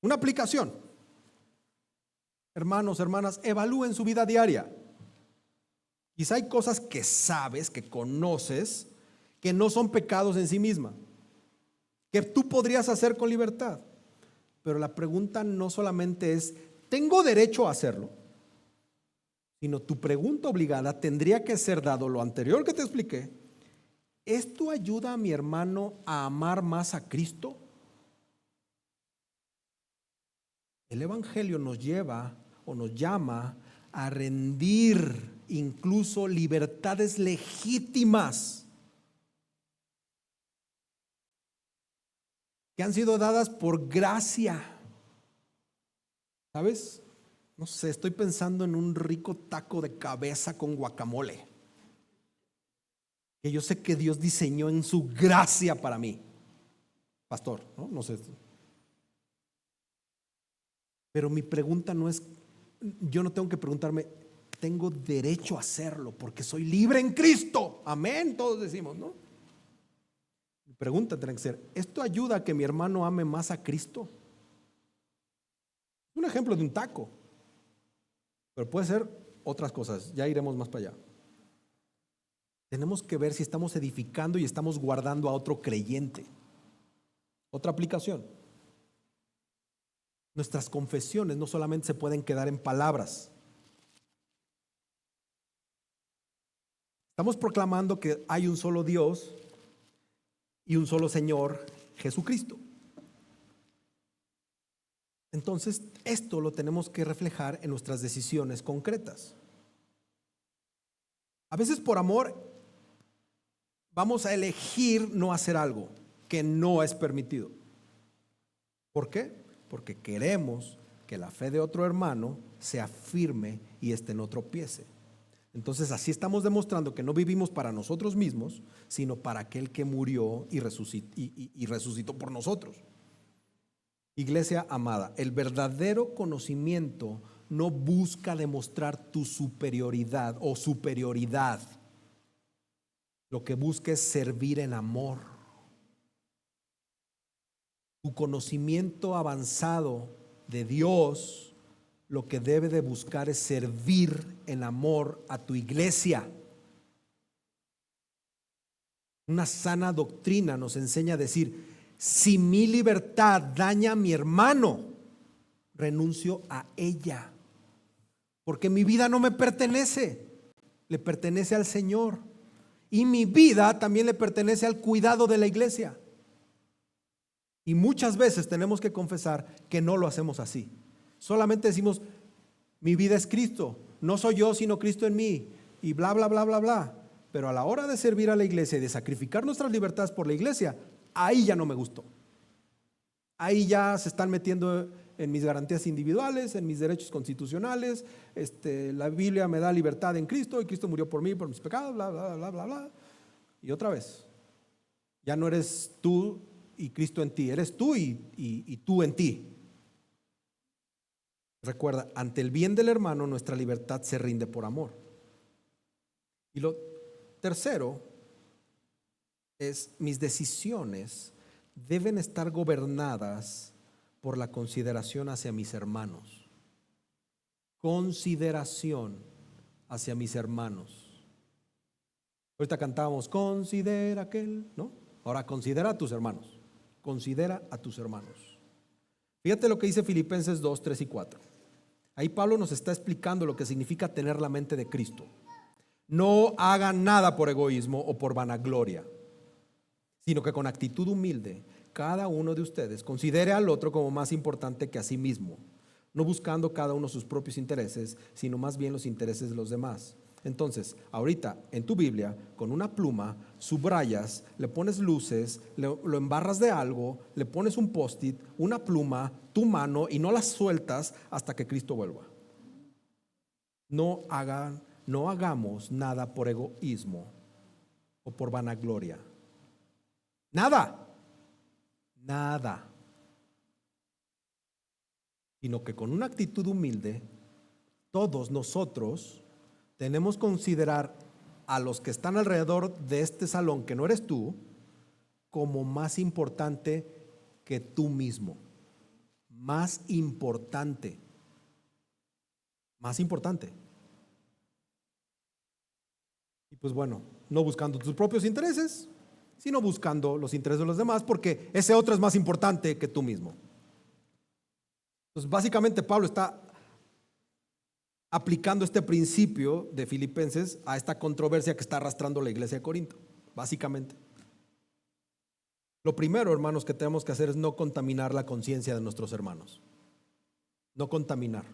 Una aplicación. Hermanos, hermanas, evalúen su vida diaria. Quizá hay cosas que sabes, que conoces, que no son pecados en sí misma, que tú podrías hacer con libertad. Pero la pregunta no solamente es, ¿tengo derecho a hacerlo? Sino tu pregunta obligada tendría que ser, dado lo anterior que te expliqué, ¿esto ayuda a mi hermano a amar más a Cristo? El Evangelio nos lleva o nos llama a rendir incluso libertades legítimas que han sido dadas por gracia. ¿Sabes? No sé, estoy pensando en un rico taco de cabeza con guacamole, que yo sé que Dios diseñó en su gracia para mí. pastor, ¿no? No sé. Pero mi pregunta no es, yo no tengo que preguntarme, tengo derecho a hacerlo porque soy libre en Cristo. Amén, todos decimos, ¿no? Mi pregunta tiene que ser, ¿esto ayuda a que mi hermano ame más a Cristo? Un ejemplo de un taco, pero puede ser otras cosas, ya iremos más para allá. Tenemos que ver si estamos edificando y estamos guardando a otro creyente. Otra aplicación. Nuestras confesiones no solamente se pueden quedar en palabras. Estamos proclamando que hay un solo Dios y un solo Señor, Jesucristo. Entonces, esto lo tenemos que reflejar en nuestras decisiones concretas. A veces por amor vamos a elegir no hacer algo que no es permitido. ¿Por qué? Porque queremos que la fe de otro hermano sea firme y éste no tropiece. Entonces así estamos demostrando que no vivimos para nosotros mismos, sino para aquel que murió y resucitó por nosotros. Iglesia amada, el verdadero conocimiento no busca demostrar tu superioridad o superioridad. Lo que busca es servir en amor. Tu conocimiento avanzado de Dios lo que debe de buscar es servir en amor a tu iglesia. Una sana doctrina nos enseña a decir, si mi libertad daña a mi hermano, renuncio a ella, porque mi vida no me pertenece, le pertenece al Señor, y mi vida también le pertenece al cuidado de la iglesia. Y muchas veces tenemos que confesar que no lo hacemos así. Solamente decimos, mi vida es Cristo, no soy yo sino Cristo en mí, y bla, bla, bla, bla, bla. Pero a la hora de servir a la iglesia y de sacrificar nuestras libertades por la iglesia, ahí ya no me gustó. Ahí ya se están metiendo en mis garantías individuales, en mis derechos constitucionales. La Biblia me da libertad en Cristo y Cristo murió por mí, por mis pecados, bla, bla, bla, bla, bla. Y otra vez, ya no eres tú y Cristo en ti, eres tú y tú en ti. Recuerda, ante el bien del hermano, nuestra libertad se rinde por amor. Y lo tercero es, mis decisiones deben estar gobernadas por la consideración hacia mis hermanos. Consideración hacia mis hermanos. Ahorita cantábamos, considera aquel, ¿no? Ahora considera a tus hermanos. Considera a tus hermanos. Fíjate lo que dice Filipenses 2, 3 y 4. Ahí Pablo nos está explicando lo que significa tener la mente de Cristo. No hagan nada por egoísmo o por vanagloria, sino que con actitud humilde cada uno de ustedes considere al otro como más importante que a sí mismo, no buscando cada uno sus propios intereses, sino más bien los intereses de los demás. Entonces, ahorita en tu Biblia, con una pluma, subrayas, le pones luces, lo embarras de algo, le pones un post-it, una pluma, tu mano, y no la sueltas hasta que Cristo vuelva. No hagamos nada por egoísmo o por vanagloria. Nada. Sino que con una actitud humilde, todos nosotros tenemos que considerar a los que están alrededor de este salón, que no eres tú, como más importante que tú mismo. Más importante. Y pues bueno, no buscando tus propios intereses, sino buscando los intereses de los demás, porque ese otro es más importante que tú mismo. Entonces, básicamente Pablo está aplicando este principio de Filipenses a esta controversia que está arrastrando la iglesia de Corinto, básicamente. Lo primero, hermanos, que tenemos que hacer es no contaminar la conciencia de nuestros hermanos. No contaminar.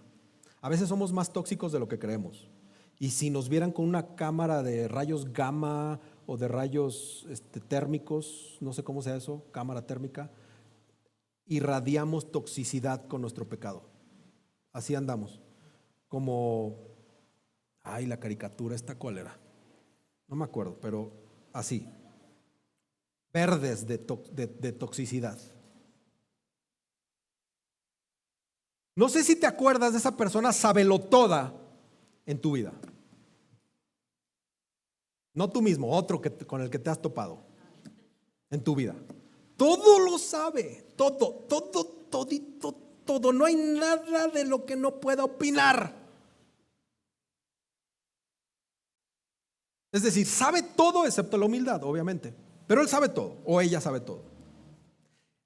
A veces somos más tóxicos de lo que creemos. Y si nos vieran con una cámara de rayos gamma o de rayos térmicos, no sé cómo sea eso, cámara térmica, irradiamos toxicidad con nuestro pecado. Así andamos. Como, la caricatura esta, ¿cuál era? No me acuerdo, pero así. verdes de toxicidad. No sé si te acuerdas de esa persona sabelotoda en tu vida. No tú mismo, otro con el que te has topado en tu vida. Todo lo sabe, todo, todito, todo. No hay nada de lo que no pueda opinar. Es decir, sabe todo excepto la humildad, obviamente. Pero él sabe todo, o ella sabe todo.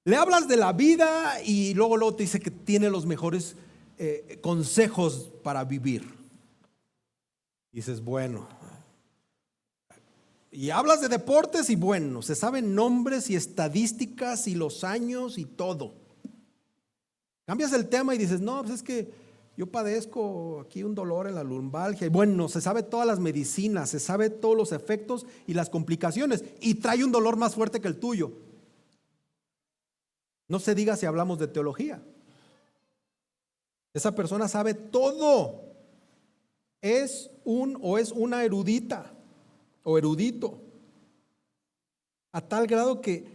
Le hablas de la vida y luego te dice que tiene los mejores consejos para vivir. Y dices, bueno. Y hablas de deportes y bueno, se saben nombres y estadísticas y los años y todo. Cambias el tema y dices, no, pues es que yo padezco aquí un dolor en la lumbalgia. Y bueno, se sabe todas las medicinas, se sabe todos los efectos y las complicaciones. Y trae un dolor más fuerte que el tuyo. No se diga si hablamos de teología. Esa persona sabe todo. Es una erudita o erudito. A tal grado que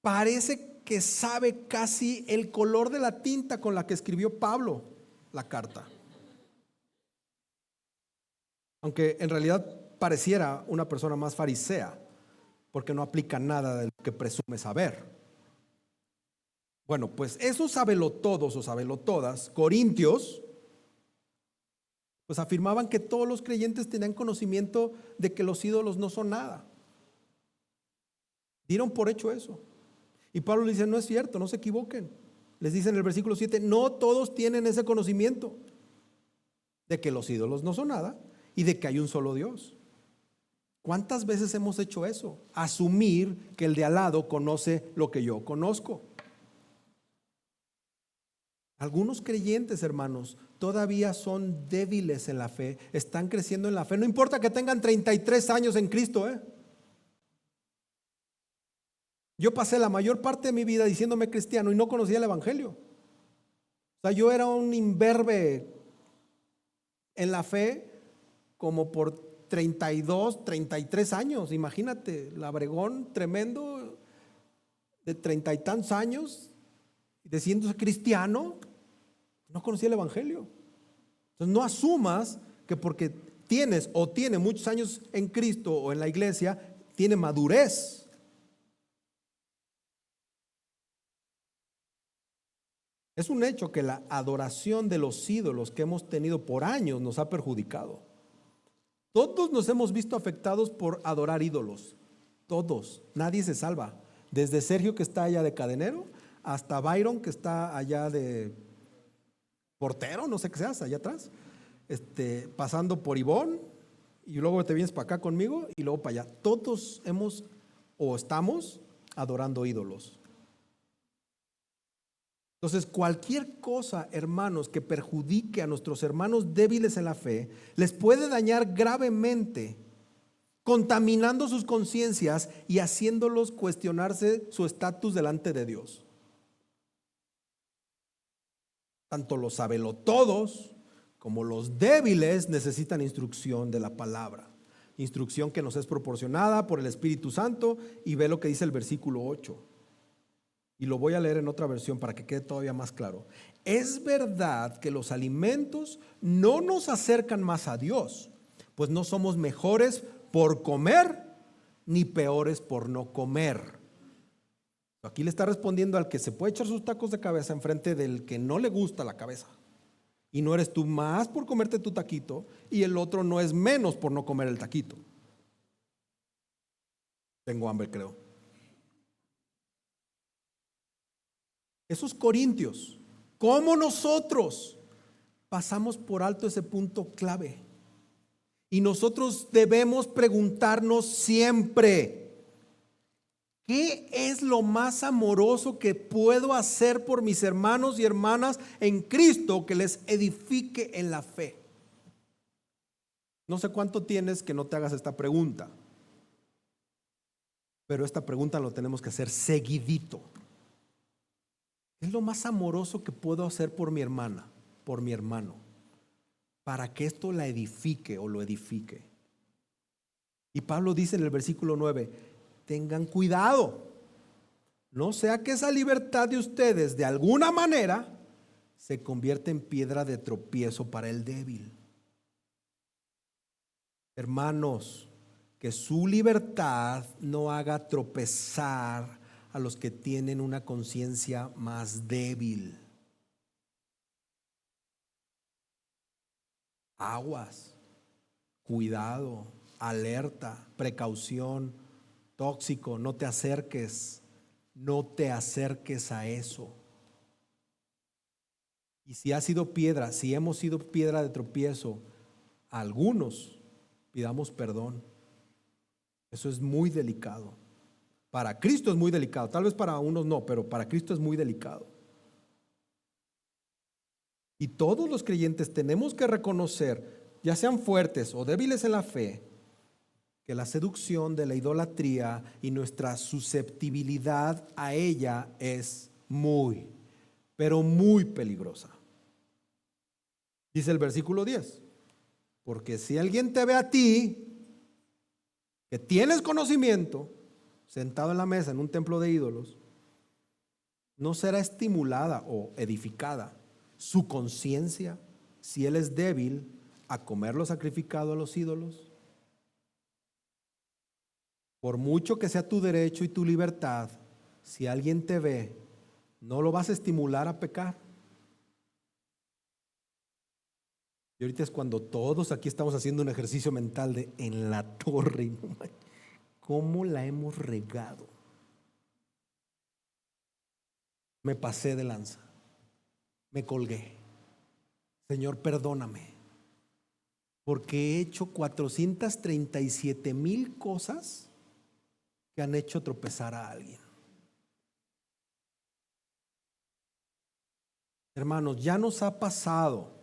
parece que sabe casi el color de la tinta con la que escribió Pablo la carta. Aunque en realidad pareciera una persona más farisea, porque no aplica nada de lo que presume saber. Bueno, pues esos sabelotodos o sabelotodas, corintios, pues afirmaban que todos los creyentes tenían conocimiento de que los ídolos no son nada. Dieron por hecho eso. Y Pablo le dice, no es cierto, no se equivoquen. Les dice en el versículo 7, no todos tienen ese conocimiento de que los ídolos no son nada y de que hay un solo Dios. ¿Cuántas veces hemos hecho eso? Asumir que el de al lado conoce lo que yo conozco. Algunos creyentes, hermanos, todavía son débiles en la fe, están creciendo en la fe. No importa que tengan 33 años en Cristo, Yo pasé la mayor parte de mi vida diciéndome cristiano y no conocía el evangelio. O sea, yo era un imberbe en la fe como por 32, 33 años. Imagínate, labregón tremendo de 30 y tantos años, diciéndose cristiano, no conocía el evangelio. Entonces no asumas que porque tienes o tiene muchos años en Cristo o en la iglesia, tiene madurez. Es un hecho que la adoración de los ídolos que hemos tenido por años nos ha perjudicado. Todos nos hemos visto afectados por adorar ídolos. Todos, nadie se salva. Desde Sergio, que está allá de cadenero, hasta Byron, que está allá de portero, no sé qué seas, allá atrás, pasando por Ivón, y luego te vienes para acá conmigo y luego para allá. Todos hemos o estamos adorando ídolos. Entonces, cualquier cosa, hermanos, que perjudique a nuestros hermanos débiles en la fe, les puede dañar gravemente, contaminando sus conciencias y haciéndolos cuestionarse su estatus delante de Dios. Tanto los sabelotodos como los débiles necesitan instrucción de la palabra, instrucción que nos es proporcionada por el Espíritu Santo. Y ve lo que dice el versículo 8. Y lo voy a leer en otra versión para que quede todavía más claro. Es verdad que los alimentos no nos acercan más a Dios, pues no somos mejores por comer ni peores por no comer. Aquí le está respondiendo al que se puede echar sus tacos de cabeza enfrente del que no le gusta la cabeza. Y no eres tú más por comerte tu taquito y el otro no es menos por no comer el taquito. Tengo hambre, creo. Esos corintios, como nosotros, pasamos por alto ese punto clave. Y nosotros debemos preguntarnos siempre, ¿qué es lo más amoroso que puedo hacer por mis hermanos y hermanas en Cristo que les edifique en la fe? No sé cuánto tienes que no te hagas esta pregunta, pero esta pregunta lo tenemos que hacer seguidito. ¿Qué es lo más amoroso que puedo hacer por mi hermana, por mi hermano, para que esto la edifique o lo edifique? Y Pablo dice en el versículo 9, tengan cuidado. No sea que esa libertad de ustedes de alguna manera se convierta en piedra de tropiezo para el débil. Hermanos, que su libertad no haga tropezar a los que tienen una conciencia más débil. Aguas, cuidado, alerta, precaución, tóxico, no te acerques a eso. Y si ha sido piedra, si hemos sido piedra de tropiezo, a algunos pidamos perdón. Eso es muy delicado. Para Cristo es muy delicado, tal vez para unos no, pero para Cristo es muy delicado. Y todos los creyentes tenemos que reconocer, ya sean fuertes o débiles en la fe, que la seducción de la idolatría y nuestra susceptibilidad a ella es muy, pero muy peligrosa. Dice el versículo 10, porque si alguien te ve a ti, que tienes conocimiento, sentado en la mesa en un templo de ídolos, no será estimulada o edificada su conciencia si él es débil a comer lo sacrificado a los ídolos. Por mucho que sea tu derecho y tu libertad, si alguien te ve, no lo vas a estimular a pecar. Y ahorita es cuando todos aquí estamos haciendo un ejercicio mental de en la torre. ¿Cómo la hemos regado? Me pasé de lanza, me colgué. Señor, perdóname, porque he hecho 437,000 cosas que han hecho tropezar a alguien. Hermanos, ya nos ha pasado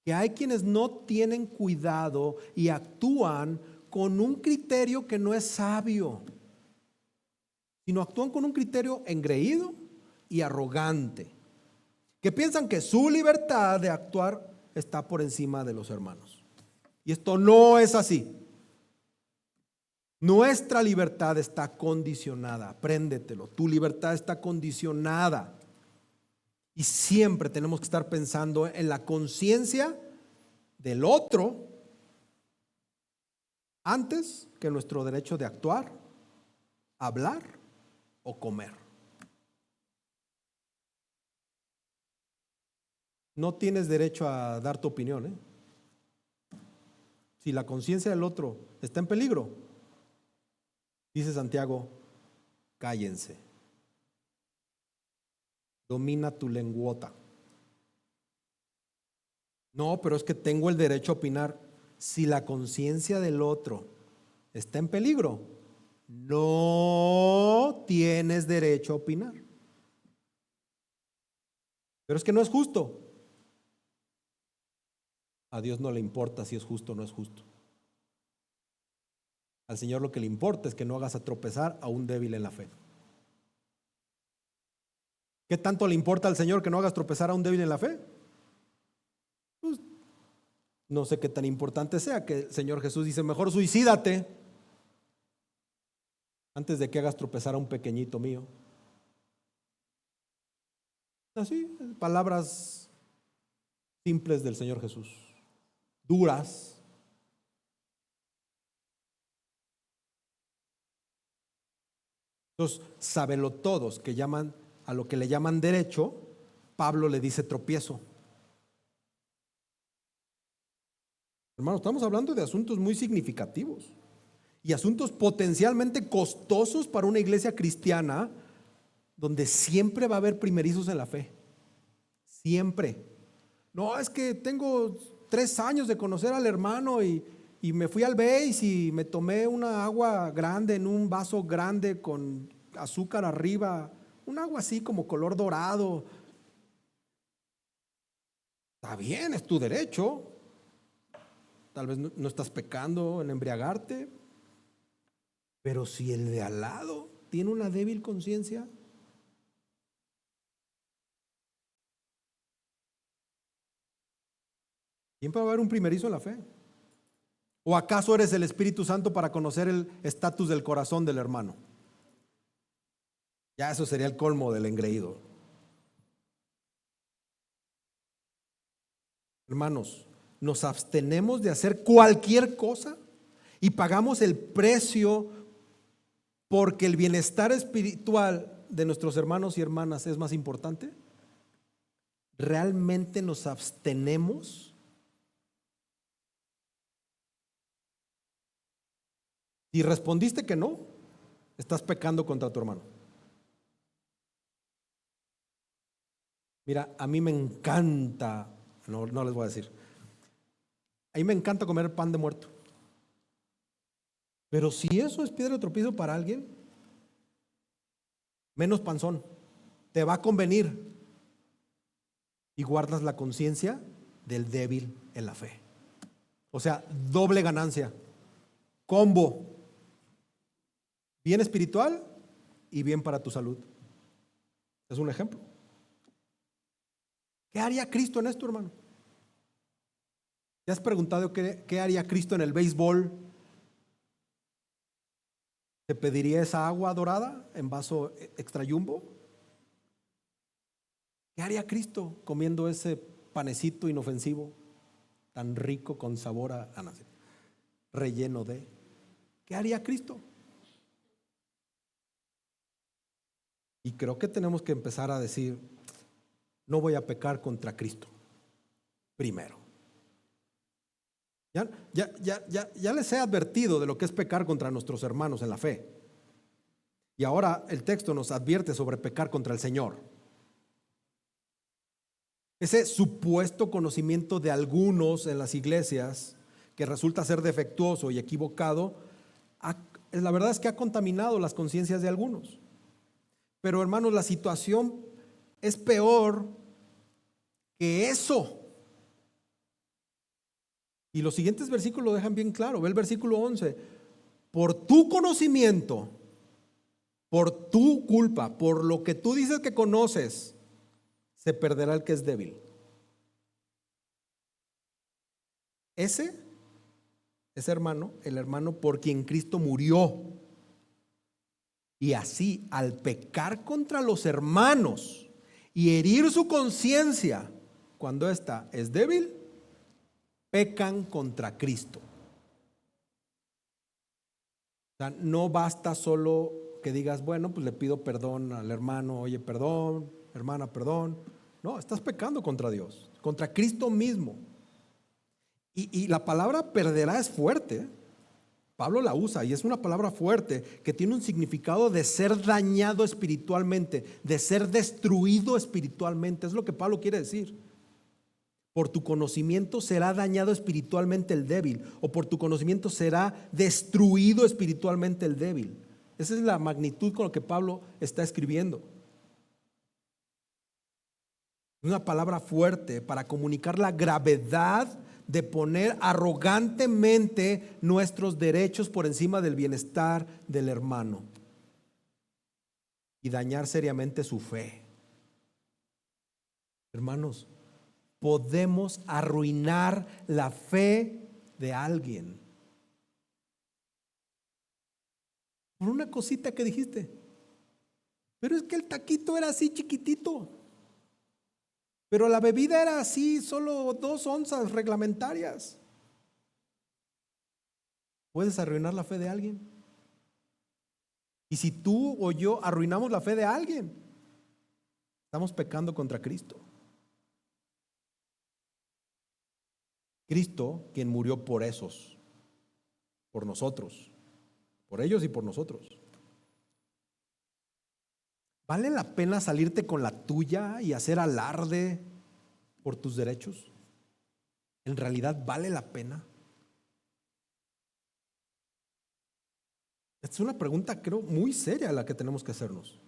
que hay quienes no tienen cuidado y actúan con un criterio que no es sabio, sino actúan con un criterio engreído y arrogante, que piensan que su libertad de actuar está por encima de los hermanos. Y esto no es así. Nuestra libertad está condicionada, apréndetelo, tu libertad está condicionada. Y siempre tenemos que estar pensando en la conciencia del otro antes que nuestro derecho de actuar, hablar o comer. No tienes derecho a dar tu opinión, ¿eh? Si la conciencia del otro está en peligro, dice Santiago, cállense. Domina tu lenguota. No, pero es que tengo el derecho a opinar. Si la conciencia del otro está en peligro, no tienes derecho a opinar. Pero es que no es justo. A Dios no le importa si es justo o no es justo. Al Señor lo que le importa es que no hagas a tropezar a un débil en la fe. ¿Qué tanto le importa al Señor que no hagas tropezar a un débil en la fe? Pues, no sé qué tan importante sea, que el Señor Jesús dice, mejor suicídate antes de que hagas tropezar a un pequeñito mío. Así, palabras simples del Señor Jesús, duras. Entonces, sabelotodos que llaman a lo que le llaman derecho, Pablo le dice tropiezo. Hermanos, estamos hablando de asuntos muy significativos y asuntos potencialmente costosos para una iglesia cristiana donde siempre va a haber primerizos en la fe. Siempre. No, es que tengo 3 años de conocer al hermano y me fui al Base y me tomé una agua grande en un vaso grande con azúcar arriba, un agua así como color dorado. Está bien, es tu derecho. Tal vez no estás pecando en embriagarte, pero si el de al lado tiene una débil conciencia, siempre va a haber un primerizo en la fe. ¿O acaso eres el Espíritu Santo para conocer el estatus del corazón del hermano? Ya eso sería el colmo del engreído. Hermanos, nos abstenemos de hacer cualquier cosa y pagamos el precio porque el bienestar espiritual de nuestros hermanos y hermanas es más importante. ¿Realmente nos abstenemos? Si respondiste que no, estás pecando contra tu hermano. Mira, a mí me encanta, no les voy a decir, a mí me encanta comer pan de muerto. Pero si eso es piedra de tropiezo para alguien, menos panzón, te va a convenir y guardas la conciencia del débil en la fe. O sea, doble ganancia, combo, bien espiritual y bien para tu salud. Es un ejemplo. ¿Qué haría Cristo en esto, hermano? ¿Te has preguntado qué haría Cristo en el béisbol? ¿Te pediría esa agua dorada en vaso extra jumbo? ¿Qué haría Cristo comiendo ese panecito inofensivo, tan rico con sabor a relleno de? ¿Qué haría Cristo? Y creo que tenemos que empezar a decir, no voy a pecar contra Cristo primero. Ya les he advertido de lo que es pecar contra nuestros hermanos en la fe. Y ahora el texto nos advierte sobre pecar contra el Señor. Ese supuesto conocimiento de algunos en las iglesias que resulta ser defectuoso y equivocado, la verdad es que ha contaminado las conciencias de algunos. Pero hermanos, la situación es peor que eso. Y los siguientes versículos lo dejan bien claro. Ve el versículo 11. Por tu conocimiento, por tu culpa, por lo que tú dices que conoces, se perderá el que es débil. Ese hermano, el hermano por quien Cristo murió. Y así, al pecar contra los hermanos y herir su conciencia cuando ésta es débil, pecan contra Cristo. O sea, no basta solo que digas, bueno, pues le pido perdón al hermano, oye, perdón, hermana, perdón. No, estás pecando contra Dios, contra Cristo mismo. Y la palabra perderá es fuerte. Pablo la usa y es una palabra fuerte que tiene un significado de ser dañado espiritualmente, de ser destruido espiritualmente. Es lo que Pablo quiere decir. Por tu conocimiento será dañado espiritualmente el débil, o por tu conocimiento será destruido espiritualmente el débil. Esa es la magnitud con la que Pablo está escribiendo. Una palabra fuerte para comunicar la gravedad de poner arrogantemente nuestros derechos por encima del bienestar del hermano y dañar seriamente su fe. Hermanos, podemos arruinar la fe de alguien por una cosita que dijiste. Pero es que el taquito era así chiquitito, pero la bebida era así, solo 2 onzas reglamentarias. Puedes arruinar la fe de alguien. Y si tú o yo arruinamos la fe de alguien, estamos pecando contra Cristo. Cristo, quien murió por esos, por nosotros, por ellos y por nosotros. ¿Vale la pena salirte con la tuya y hacer alarde por tus derechos? ¿En realidad vale la pena? Es una pregunta, creo, muy seria la que tenemos que hacernos.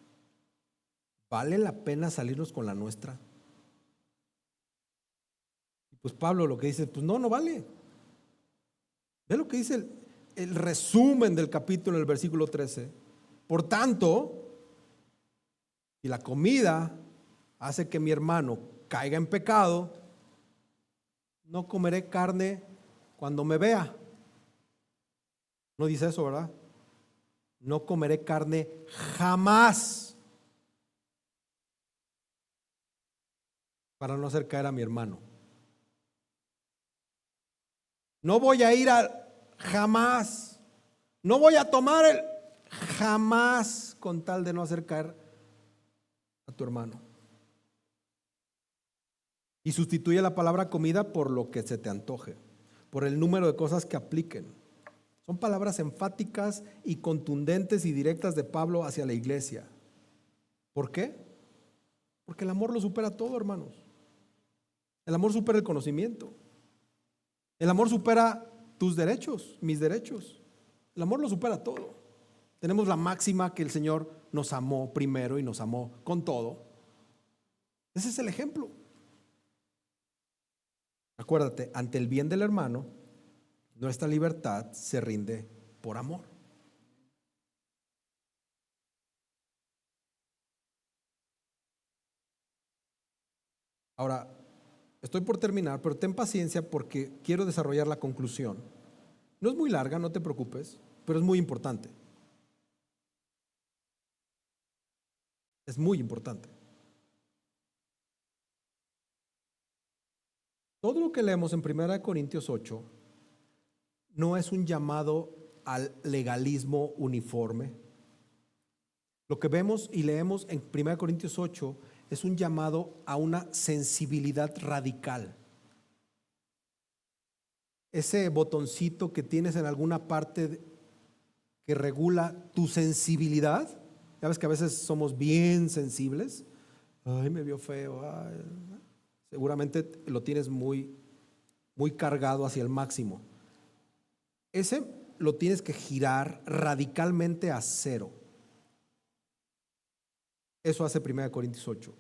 ¿Vale la pena salirnos con la nuestra? Y pues Pablo lo que dice, pues no vale. Ve lo que dice el resumen del capítulo en el versículo 13. Por tanto, si la comida hace que mi hermano caiga en pecado, no comeré carne cuando me vea. No dice eso, ¿verdad? No comeré carne jamás para no hacer caer a mi hermano. No voy a ir jamás. No voy a tomar jamás con tal de no hacer caer a tu hermano. Y sustituye la palabra comida por lo que se te antoje, por el número de cosas que apliquen. Son palabras enfáticas y contundentes y directas de Pablo hacia la iglesia. ¿Por qué? Porque el amor lo supera todo, hermanos. El amor supera el conocimiento. El amor supera tus derechos, mis derechos. El amor lo supera todo. Tenemos la máxima que el Señor nos amó primero y nos amó con todo. Ese es el ejemplo. Acuérdate, ante el bien del hermano, nuestra libertad se rinde por amor. Ahora, estoy por terminar, pero ten paciencia porque quiero desarrollar la conclusión. No es muy larga, no te preocupes, pero es muy importante. Es muy importante. Todo lo que leemos en 1 Corintios 8 no es un llamado al legalismo uniforme. Lo que vemos y leemos en 1 Corintios 8 es un llamado a una sensibilidad radical. Ese botoncito que tienes en alguna parte que regula tu sensibilidad. Ya ves que a veces somos bien sensibles. Ay, me vio feo. Ay. Seguramente lo tienes muy cargado hacia el máximo. Ese lo tienes que girar radicalmente a cero. Eso hace 1 Corintios 8.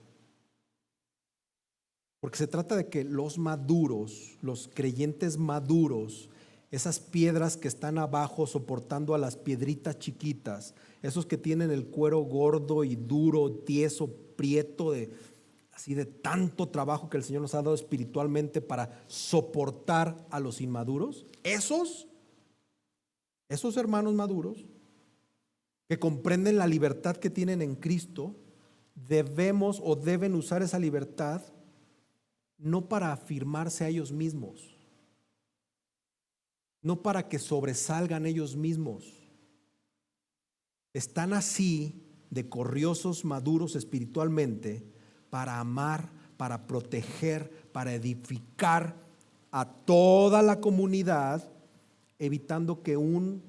Porque se trata de que los maduros, los creyentes maduros, esas piedras que están abajo soportando a las piedritas chiquitas, esos que tienen el cuero gordo y duro, tieso, prieto, así de tanto trabajo que el Señor nos ha dado espiritualmente para soportar a los inmaduros, esos hermanos maduros que comprenden la libertad que tienen en Cristo, debemos o deben usar esa libertad no para afirmarse a ellos mismos, no para que sobresalgan ellos mismos. Están así de corriosos, maduros espiritualmente, para amar, para proteger, para edificar a toda la comunidad, evitando que un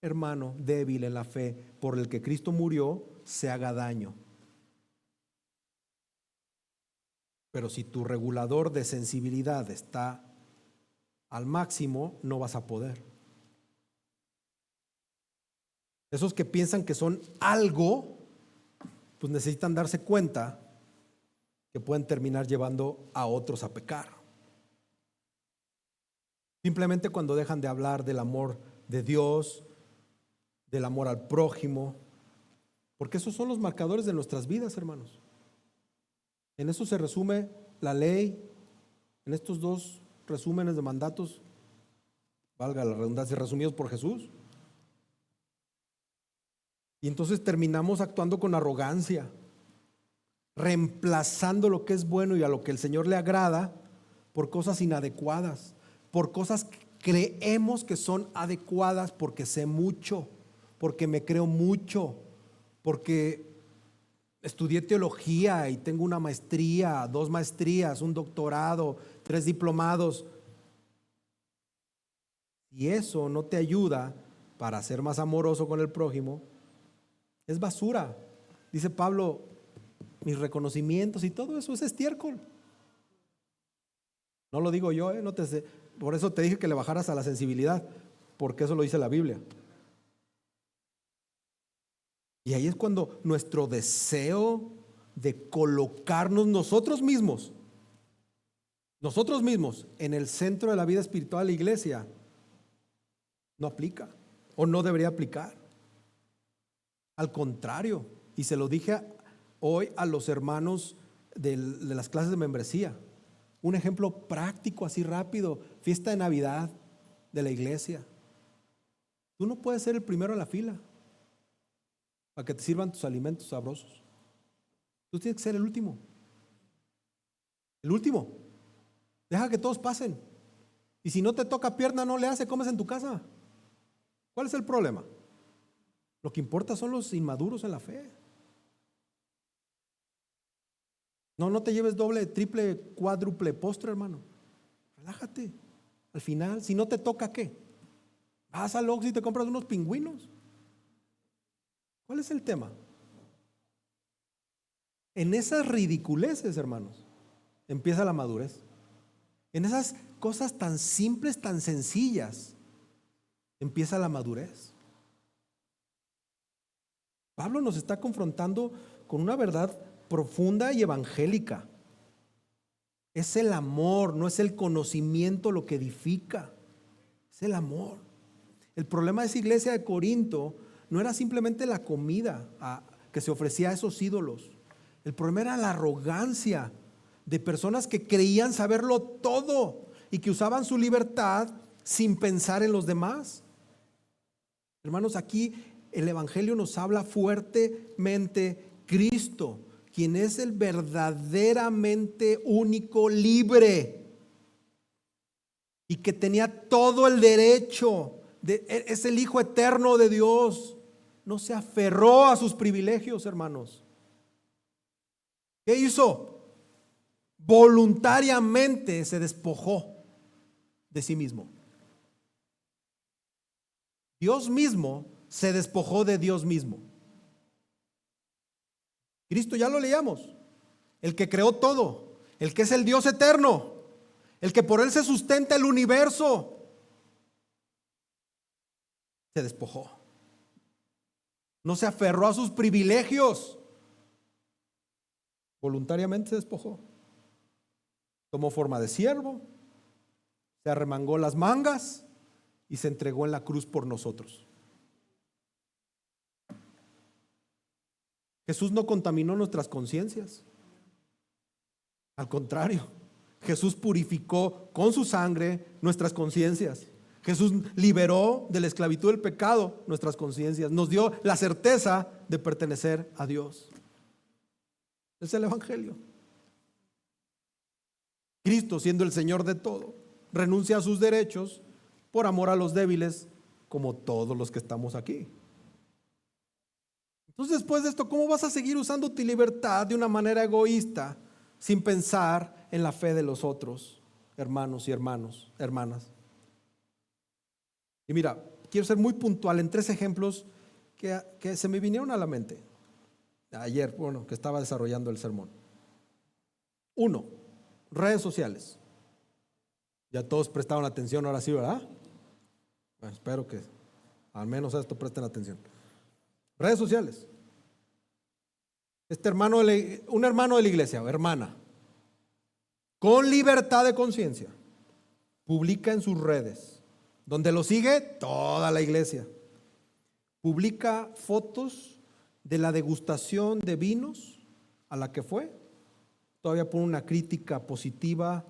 hermano débil en la fe por el que Cristo murió se haga daño. Pero si tu regulador de sensibilidad está al máximo, no vas a poder. Esos que piensan que son algo, pues necesitan darse cuenta que pueden terminar llevando a otros a pecar. Simplemente cuando dejan de hablar del amor de Dios, del amor al prójimo, porque esos son los marcadores de nuestras vidas, hermanos. En eso se resume la ley, en estos dos resúmenes de mandatos, valga la redundancia, resumidos por Jesús. Y entonces terminamos actuando con arrogancia, reemplazando lo que es bueno y a lo que el Señor le agrada por cosas inadecuadas, por cosas que creemos que son adecuadas porque sé mucho, porque me creo mucho, porque estudié teología y tengo una maestría, 2 maestrías, un doctorado, 3 diplomados. Y eso no te ayuda para ser más amoroso con el prójimo, es basura. Dice Pablo, mis reconocimientos y todo eso es estiércol. No lo digo yo, no te sé. Por eso te dije que le bajaras a la sensibilidad, porque eso lo dice la Biblia. Y ahí es cuando nuestro deseo de colocarnos nosotros mismos en el centro de la vida espiritual de la iglesia no aplica o no debería aplicar. Al contrario, y se lo dije hoy a los hermanos de las clases de membresía, un ejemplo práctico así rápido, fiesta de Navidad de la iglesia. Tú no puedes ser el primero en la fila para que te sirvan tus alimentos sabrosos. Tú tienes que ser el último. El último. Deja que todos pasen. Y si no te toca pierna, no le hace, comes en tu casa. ¿Cuál es el problema? Lo que importa son los inmaduros en la fe. No te lleves doble, triple, cuádruple postre, hermano. Relájate. Al final, si no te toca, ¿qué? Vas al Oxxo y te compras unos pingüinos. ¿Cuál es el tema? En esas ridiculeces, hermanos, empieza la madurez. En esas cosas tan simples, tan sencillas, empieza la madurez. Pablo nos está confrontando con una verdad profunda y evangélica. Es el amor, no es el conocimiento lo que edifica, es el amor. El problema de esa iglesia de Corinto no era simplemente la comida que se ofrecía a esos ídolos. El problema era la arrogancia de personas que creían saberlo todo y que usaban su libertad sin pensar en los demás. Hermanos, aquí el evangelio nos habla fuertemente. Cristo, quien es el verdaderamente único libre y que tenía todo el derecho, es el Hijo eterno de Dios, no se aferró a sus privilegios, hermanos. ¿Qué hizo? Voluntariamente se despojó de sí mismo. Dios mismo se despojó de Dios mismo. Cristo, ya lo leíamos, el que creó todo, el que es el Dios eterno, el que por él se sustenta el universo, se despojó. No se aferró a sus privilegios, voluntariamente se despojó. Tomó forma de siervo, se arremangó las mangas y se entregó en la cruz por nosotros. Jesús no contaminó nuestras conciencias. Al contrario, Jesús purificó con su sangre nuestras conciencias. Jesús liberó de la esclavitud del pecado nuestras conciencias. Nos dio la certeza de pertenecer a Dios. Es el evangelio. Cristo, siendo el Señor de todo, renuncia a sus derechos por amor a los débiles, como todos los que estamos aquí. Entonces, después de esto, ¿cómo vas a seguir usando tu libertad de una manera egoísta sin pensar en la fe de los otros hermanos y hermanas? Y mira, quiero ser muy puntual en 3 ejemplos que se me vinieron a la mente ayer, que estaba desarrollando el sermón. 1, redes sociales. Ya todos prestaron atención, ahora sí, ¿verdad? Bueno, espero que al menos a esto presten atención. Redes sociales. Un hermano de la iglesia o hermana, con libertad de conciencia, publica en sus redes, donde lo sigue toda la iglesia, publica fotos de la degustación de vinos a la que fue. Todavía pone una crítica positiva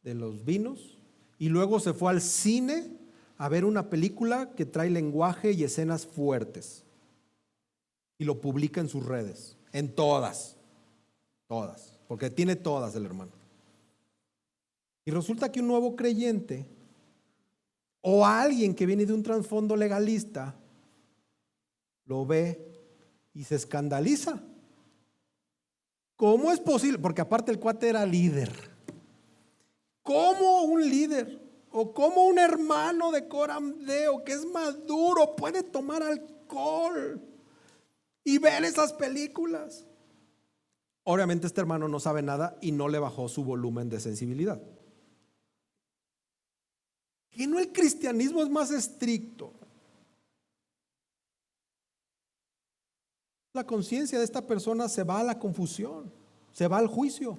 de los vinos y luego se fue al cine a ver una película que trae lenguaje y escenas fuertes y lo publica en sus redes, en todas, porque tiene todas el hermano. Y resulta que un nuevo creyente o alguien que viene de un trasfondo legalista lo ve y se escandaliza. ¿Cómo es posible? Porque aparte el cuate era líder. ¿Cómo un líder o cómo un hermano de Coramdeo que es maduro puede tomar alcohol y ver esas películas? Obviamente este hermano no sabe nada y no le bajó su volumen de sensibilidad. ¿Que no el cristianismo es más estricto? La conciencia de esta persona se va a la confusión, se va al juicio.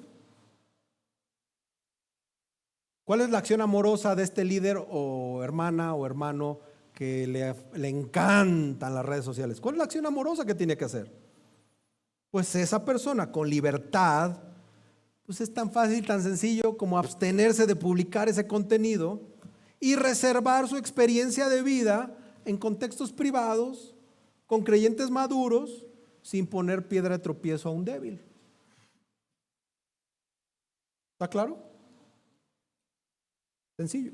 ¿Cuál es la acción amorosa de este líder o hermana o hermano que le encantan las redes sociales? ¿Cuál es la acción amorosa que tiene que hacer? Pues esa persona con libertad, pues es tan fácil, tan sencillo como abstenerse de publicar ese contenido y reservar su experiencia de vida en contextos privados, con creyentes maduros, sin poner piedra de tropiezo a un débil. ¿Está claro? Sencillo.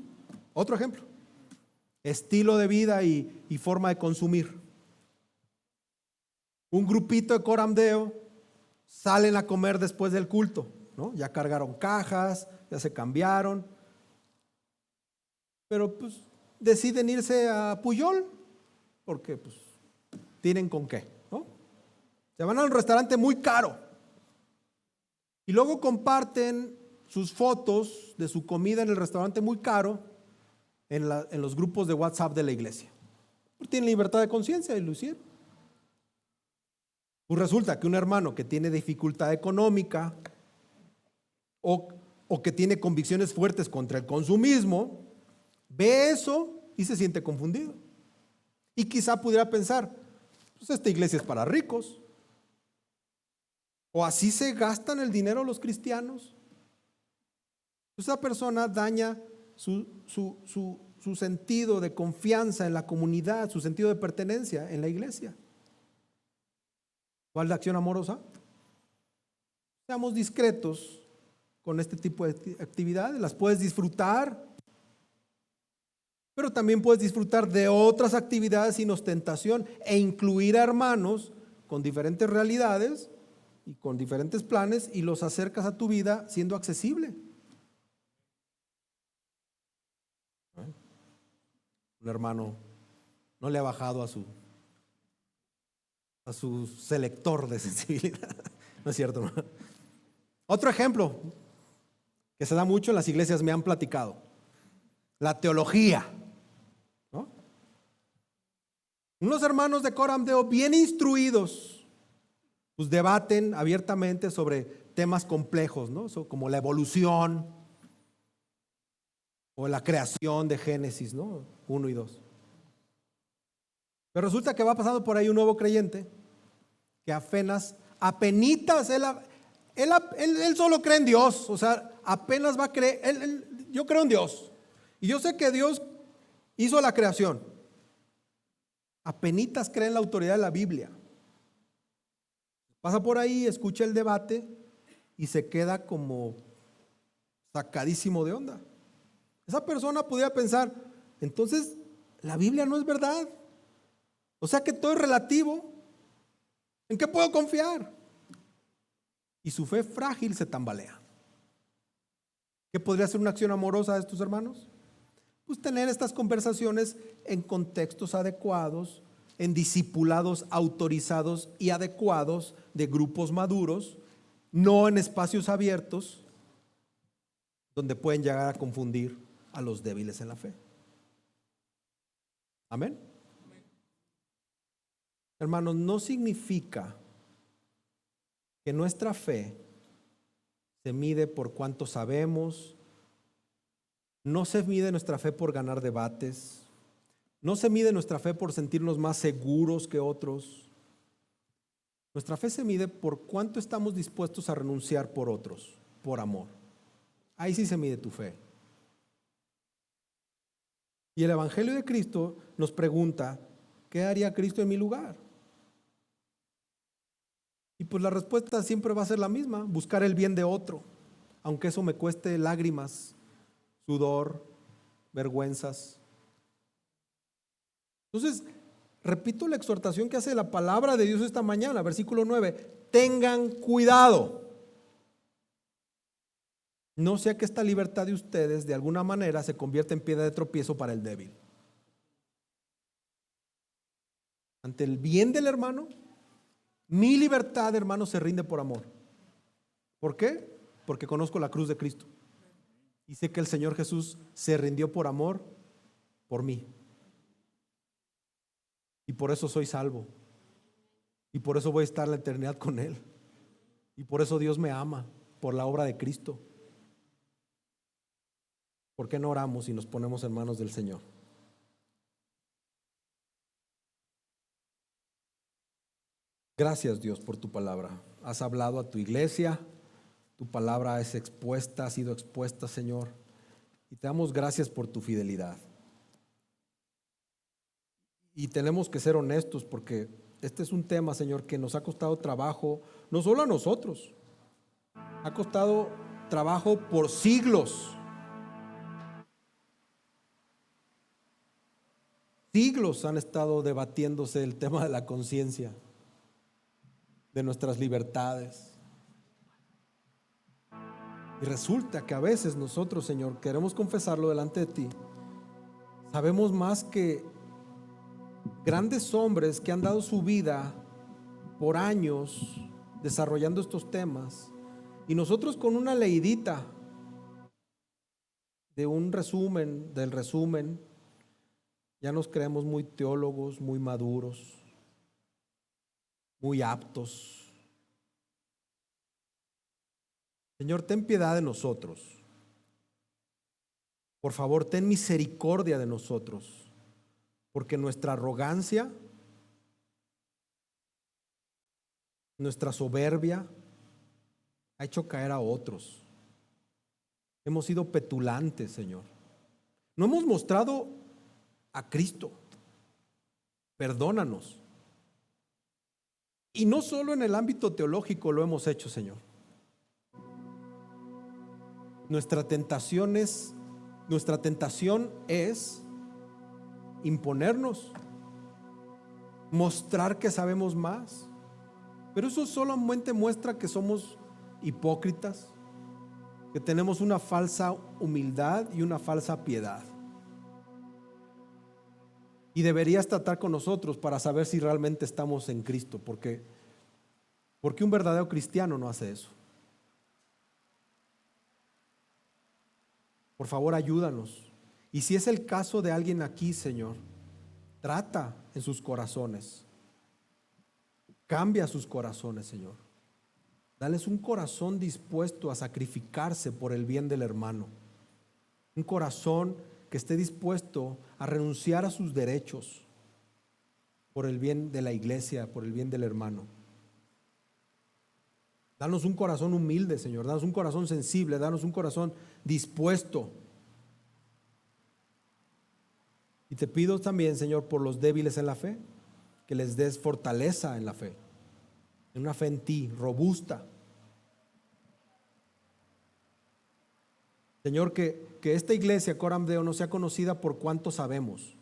Otro ejemplo. Estilo de vida y forma de consumir. Un grupito de Coram Deo salen a comer después del culto, ¿no? Ya cargaron cajas, ya se cambiaron, pero pues deciden irse a Puyol porque pues tienen con qué, ¿no? Se van a un restaurante muy caro y luego comparten sus fotos de su comida en el restaurante muy caro en los grupos de WhatsApp de la iglesia. Tienen libertad de conciencia y lo hicieron. Pues resulta que un hermano que tiene dificultad económica o que tiene convicciones fuertes contra el consumismo, ve eso y se siente confundido. Y quizá pudiera pensar, pues esta iglesia es para ricos. O así se gastan el dinero los cristianos. Esa persona daña su sentido de confianza en la comunidad, su sentido de pertenencia en la iglesia. ¿Cuál es la acción amorosa? Seamos discretos con este tipo de actividades. Las puedes disfrutar, pero también puedes disfrutar de otras actividades sin ostentación e incluir a hermanos con diferentes realidades y con diferentes planes y los acercas a tu vida siendo accesible. Un hermano no le ha bajado a su selector de sensibilidad. No es cierto, ¿no? Otro ejemplo que se da mucho en las iglesias, me han platicado, la teología, ¿no? Unos hermanos de Coram Deo bien instruidos pues debaten abiertamente sobre temas complejos, ¿no? Como la evolución o la creación de Génesis, ¿no? 1 y 2. Pero resulta que va pasando por ahí un nuevo creyente que apenitas, él solo cree en Dios, o sea, apenas va a creer, yo creo en Dios y yo sé que Dios hizo la creación. Apenitas cree en la autoridad de la Biblia. Pasa por ahí, escucha el debate y se queda como sacadísimo de onda. Esa persona pudiera pensar, entonces la Biblia no es verdad. O sea que todo es relativo. ¿En qué puedo confiar? Y su fe frágil se tambalea. ¿Qué podría ser una acción amorosa de estos hermanos? Pues tener estas conversaciones en contextos adecuados, en discipulados autorizados y adecuados de grupos maduros, no en espacios abiertos donde pueden llegar a confundir a los débiles en la fe. Amén. Hermanos, no significa que nuestra fe se mide por cuánto sabemos, no se mide nuestra fe por ganar debates, no se mide nuestra fe por sentirnos más seguros que otros. Nuestra fe se mide por cuánto estamos dispuestos a renunciar por otros, por amor. Ahí sí se mide tu fe. Y el Evangelio de Cristo nos pregunta, ¿qué haría Cristo en mi lugar? Y pues la respuesta siempre va a ser la misma, buscar el bien de otro, aunque eso me cueste lágrimas, sudor, vergüenzas. Entonces, repito la exhortación que hace la palabra de Dios esta mañana, versículo 9, tengan cuidado. No sea que esta libertad de ustedes de alguna manera se convierta en piedra de tropiezo para el débil. Ante el bien del hermano, mi libertad, hermano, se rinde por amor. ¿Por qué? Porque conozco la cruz de Cristo. Y sé que el Señor Jesús se rindió por amor por mí. Y por eso soy salvo. Y por eso voy a estar en la eternidad con Él. Y por eso Dios me ama, por la obra de Cristo. ¿Por qué no oramos y nos ponemos en manos del Señor? Gracias, Dios, por tu palabra. Has hablado a tu iglesia, tu palabra es expuesta, ha sido expuesta, Señor, y te damos gracias por tu fidelidad. Y tenemos que ser honestos porque este es un tema, Señor, que nos ha costado trabajo, no solo a nosotros, ha costado trabajo por siglos. Siglos han estado debatiéndose el tema de la conciencia, de nuestras libertades. Y resulta que a veces nosotros, Señor, queremos confesarlo delante de ti. Sabemos más que grandes hombres que han dado su vida por años desarrollando estos temas. Y nosotros con una leidita de un resumen, del resumen, ya nos creemos muy teólogos, muy maduros, muy aptos. Señor, ten piedad de nosotros. Por favor, ten misericordia de nosotros, porque nuestra arrogancia, nuestra soberbia ha hecho caer a otros. Hemos sido petulantes, Señor. No hemos mostrado a Cristo. Perdónanos. Y no solo en el ámbito teológico lo hemos hecho, Señor. Nuestra tentación es imponernos, mostrar que sabemos más. Pero eso solamente muestra que somos hipócritas, que tenemos una falsa humildad y una falsa piedad. Y deberías tratar con nosotros para saber si realmente estamos en Cristo, porque un verdadero cristiano no hace eso. Por favor, ayúdanos. Y si es el caso de alguien aquí, Señor, trata en sus corazones. Cambia sus corazones, Señor. Dales un corazón dispuesto a sacrificarse por el bien del hermano. Un corazón que esté dispuesto a renunciar a sus derechos por el bien de la iglesia, por el bien del hermano. Danos un corazón humilde, Señor. Danos un corazón sensible. Danos un corazón dispuesto. Y te pido también, Señor, por los débiles en la fe, que les des fortaleza en la fe, en una fe en ti, robusta. Señor, que esta iglesia, Coram Deo, no sea conocida por cuánto sabemos.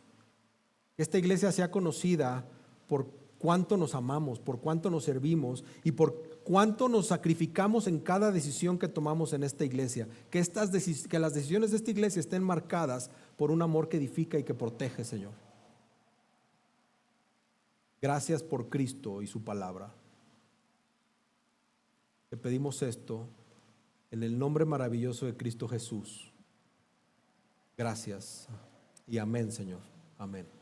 Que esta iglesia sea conocida por cuánto nos amamos, por cuánto nos servimos y por cuánto nos sacrificamos en cada decisión que tomamos en esta iglesia. Que las decisiones de esta iglesia estén marcadas por un amor que edifica y que protege, Señor. Gracias por Cristo y su palabra. Te pedimos esto en el nombre maravilloso de Cristo Jesús. Gracias y amén, Señor. Amén.